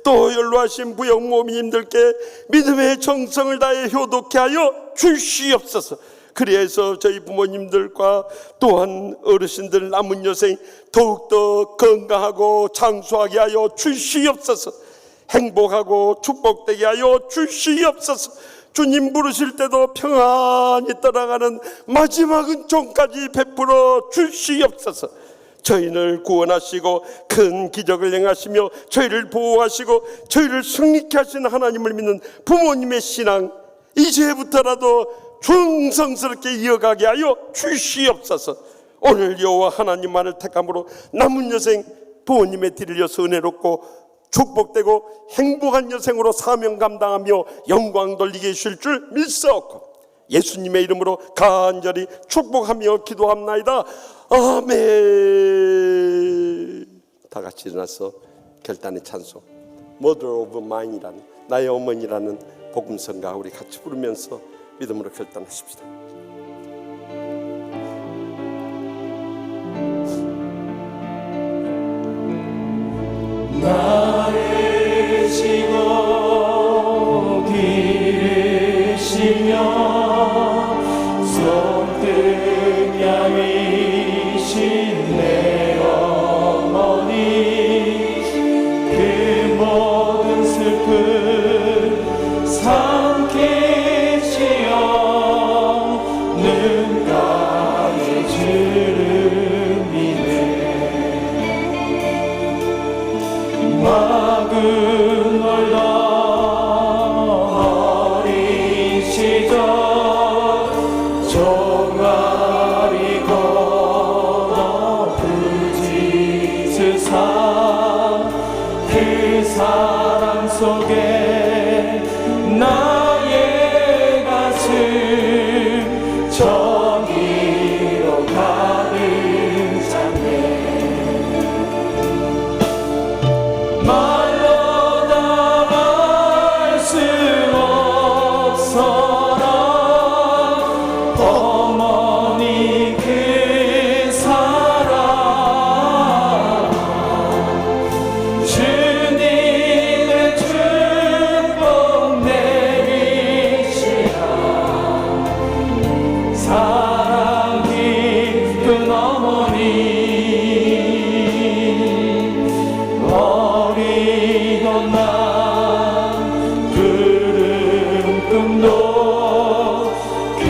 또 연로하신 부영모님들께 믿음의 정성을 다해 효독케 하여 주시옵소서. 그래서 저희 부모님들과 또한 어르신들 남은 여생 더욱더 건강하고 장수하게 하여 주시옵소서. 행복하고 축복되게 하여 주시옵소서. 주님 부르실 때도 평안히 떠나가는 마지막 은총까지 베풀어 주시옵소서. 저희를 구원하시고 큰 기적을 행하시며 저희를 보호하시고 저희를 승리케 하시는 하나님을 믿는 부모님의 신앙, 이제부터라도 충성스럽게 이어가게 하여 주시옵소서. 오늘 여호와 하나님만을 택함으로 남은 여생 부모님의 뒤를 이어서 은혜롭고 축복되고 행복한 여생으로 사명 감당하며 영광 돌리게 해주실 줄 믿사옵고 예수님의 이름으로 간절히 축복하며 기도합나이다. 아멘. 다 같이 일어나서 결단의 찬송 Mother of Mine이라는, 나의 어머니라는 복음성가 우리 같이 부르면서 믿음으로 결단하십시다. 나를 지고 기르시며 손등 양이신 내 어머니, 그 모든 슬픔 삼키시어 눈가에 주름이네. 막은 얼던 어린 시절 종아리 걸어 부지스사 그 사랑 속에 나의 가슴 정의로 가득 찼네. 말로 다 할 수 없어라 어머니 그 사랑, 주님의 축복 내리시라. 사랑 깊은 어머니, 어리던 날 구름 꿈도 그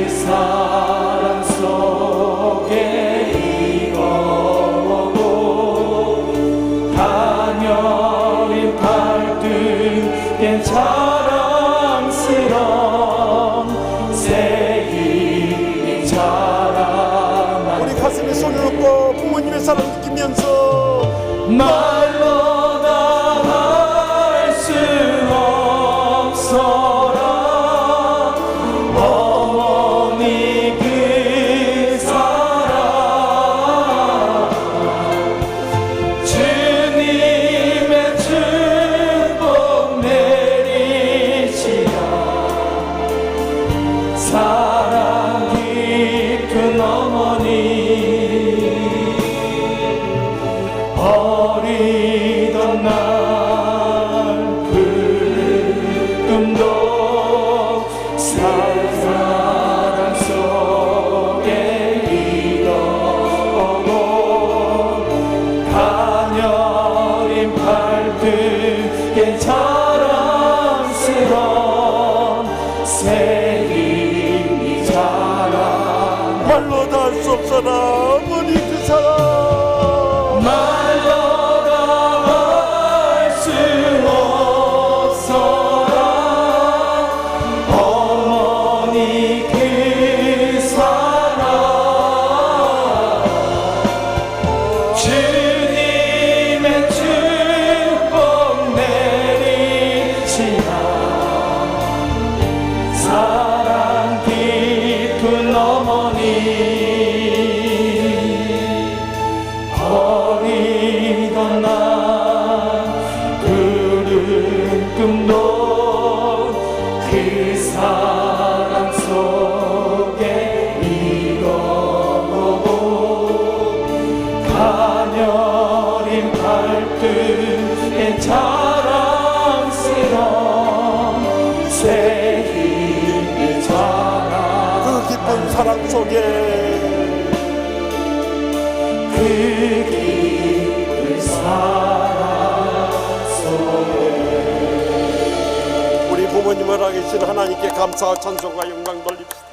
사랑 속에 익어오고 가녀린 팔뚝엔 자랑스러운 새 힘이 자라나. 우리 가슴에 손을 얹고 부모님의 사랑 느끼면서 말로 다 할 수 없어라 어머니 그 사랑, 주님의 축복 내리시라. 사랑 깊은 어머니, 어리던 날 꿈도 사랑 속에 익어오고 가녀린 팔뚝엔 자랑스러운 새 힘이 자라. 말로 다 할 수 없어라 어머니 그 사랑, 말로 다 할 수 없어라 어머니 그 사랑, 주님의 축복 내리시라. 사랑 깊은 어머니, 사랑 속에 이거보고 가녀린 발등에 자랑스러운 새 힘이 자라 그 깊은 사랑 속에 그 깊은 사랑 속에 우리 부모님을 하계신 하나님께 감사와 찬송과 영광 돌립시다.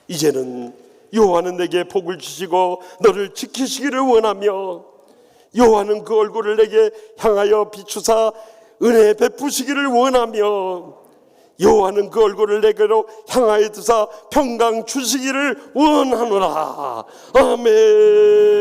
이제는 여호와는 내게 복을 주시고 너를 지키시기를 원하며 여호와는 그 얼굴을 내게 향하여 비추사 은혜 베푸시기를 원하며 여호와는 그 얼굴을 내게로 향하여 두사 평강 주시기를 원하노라. 아멘.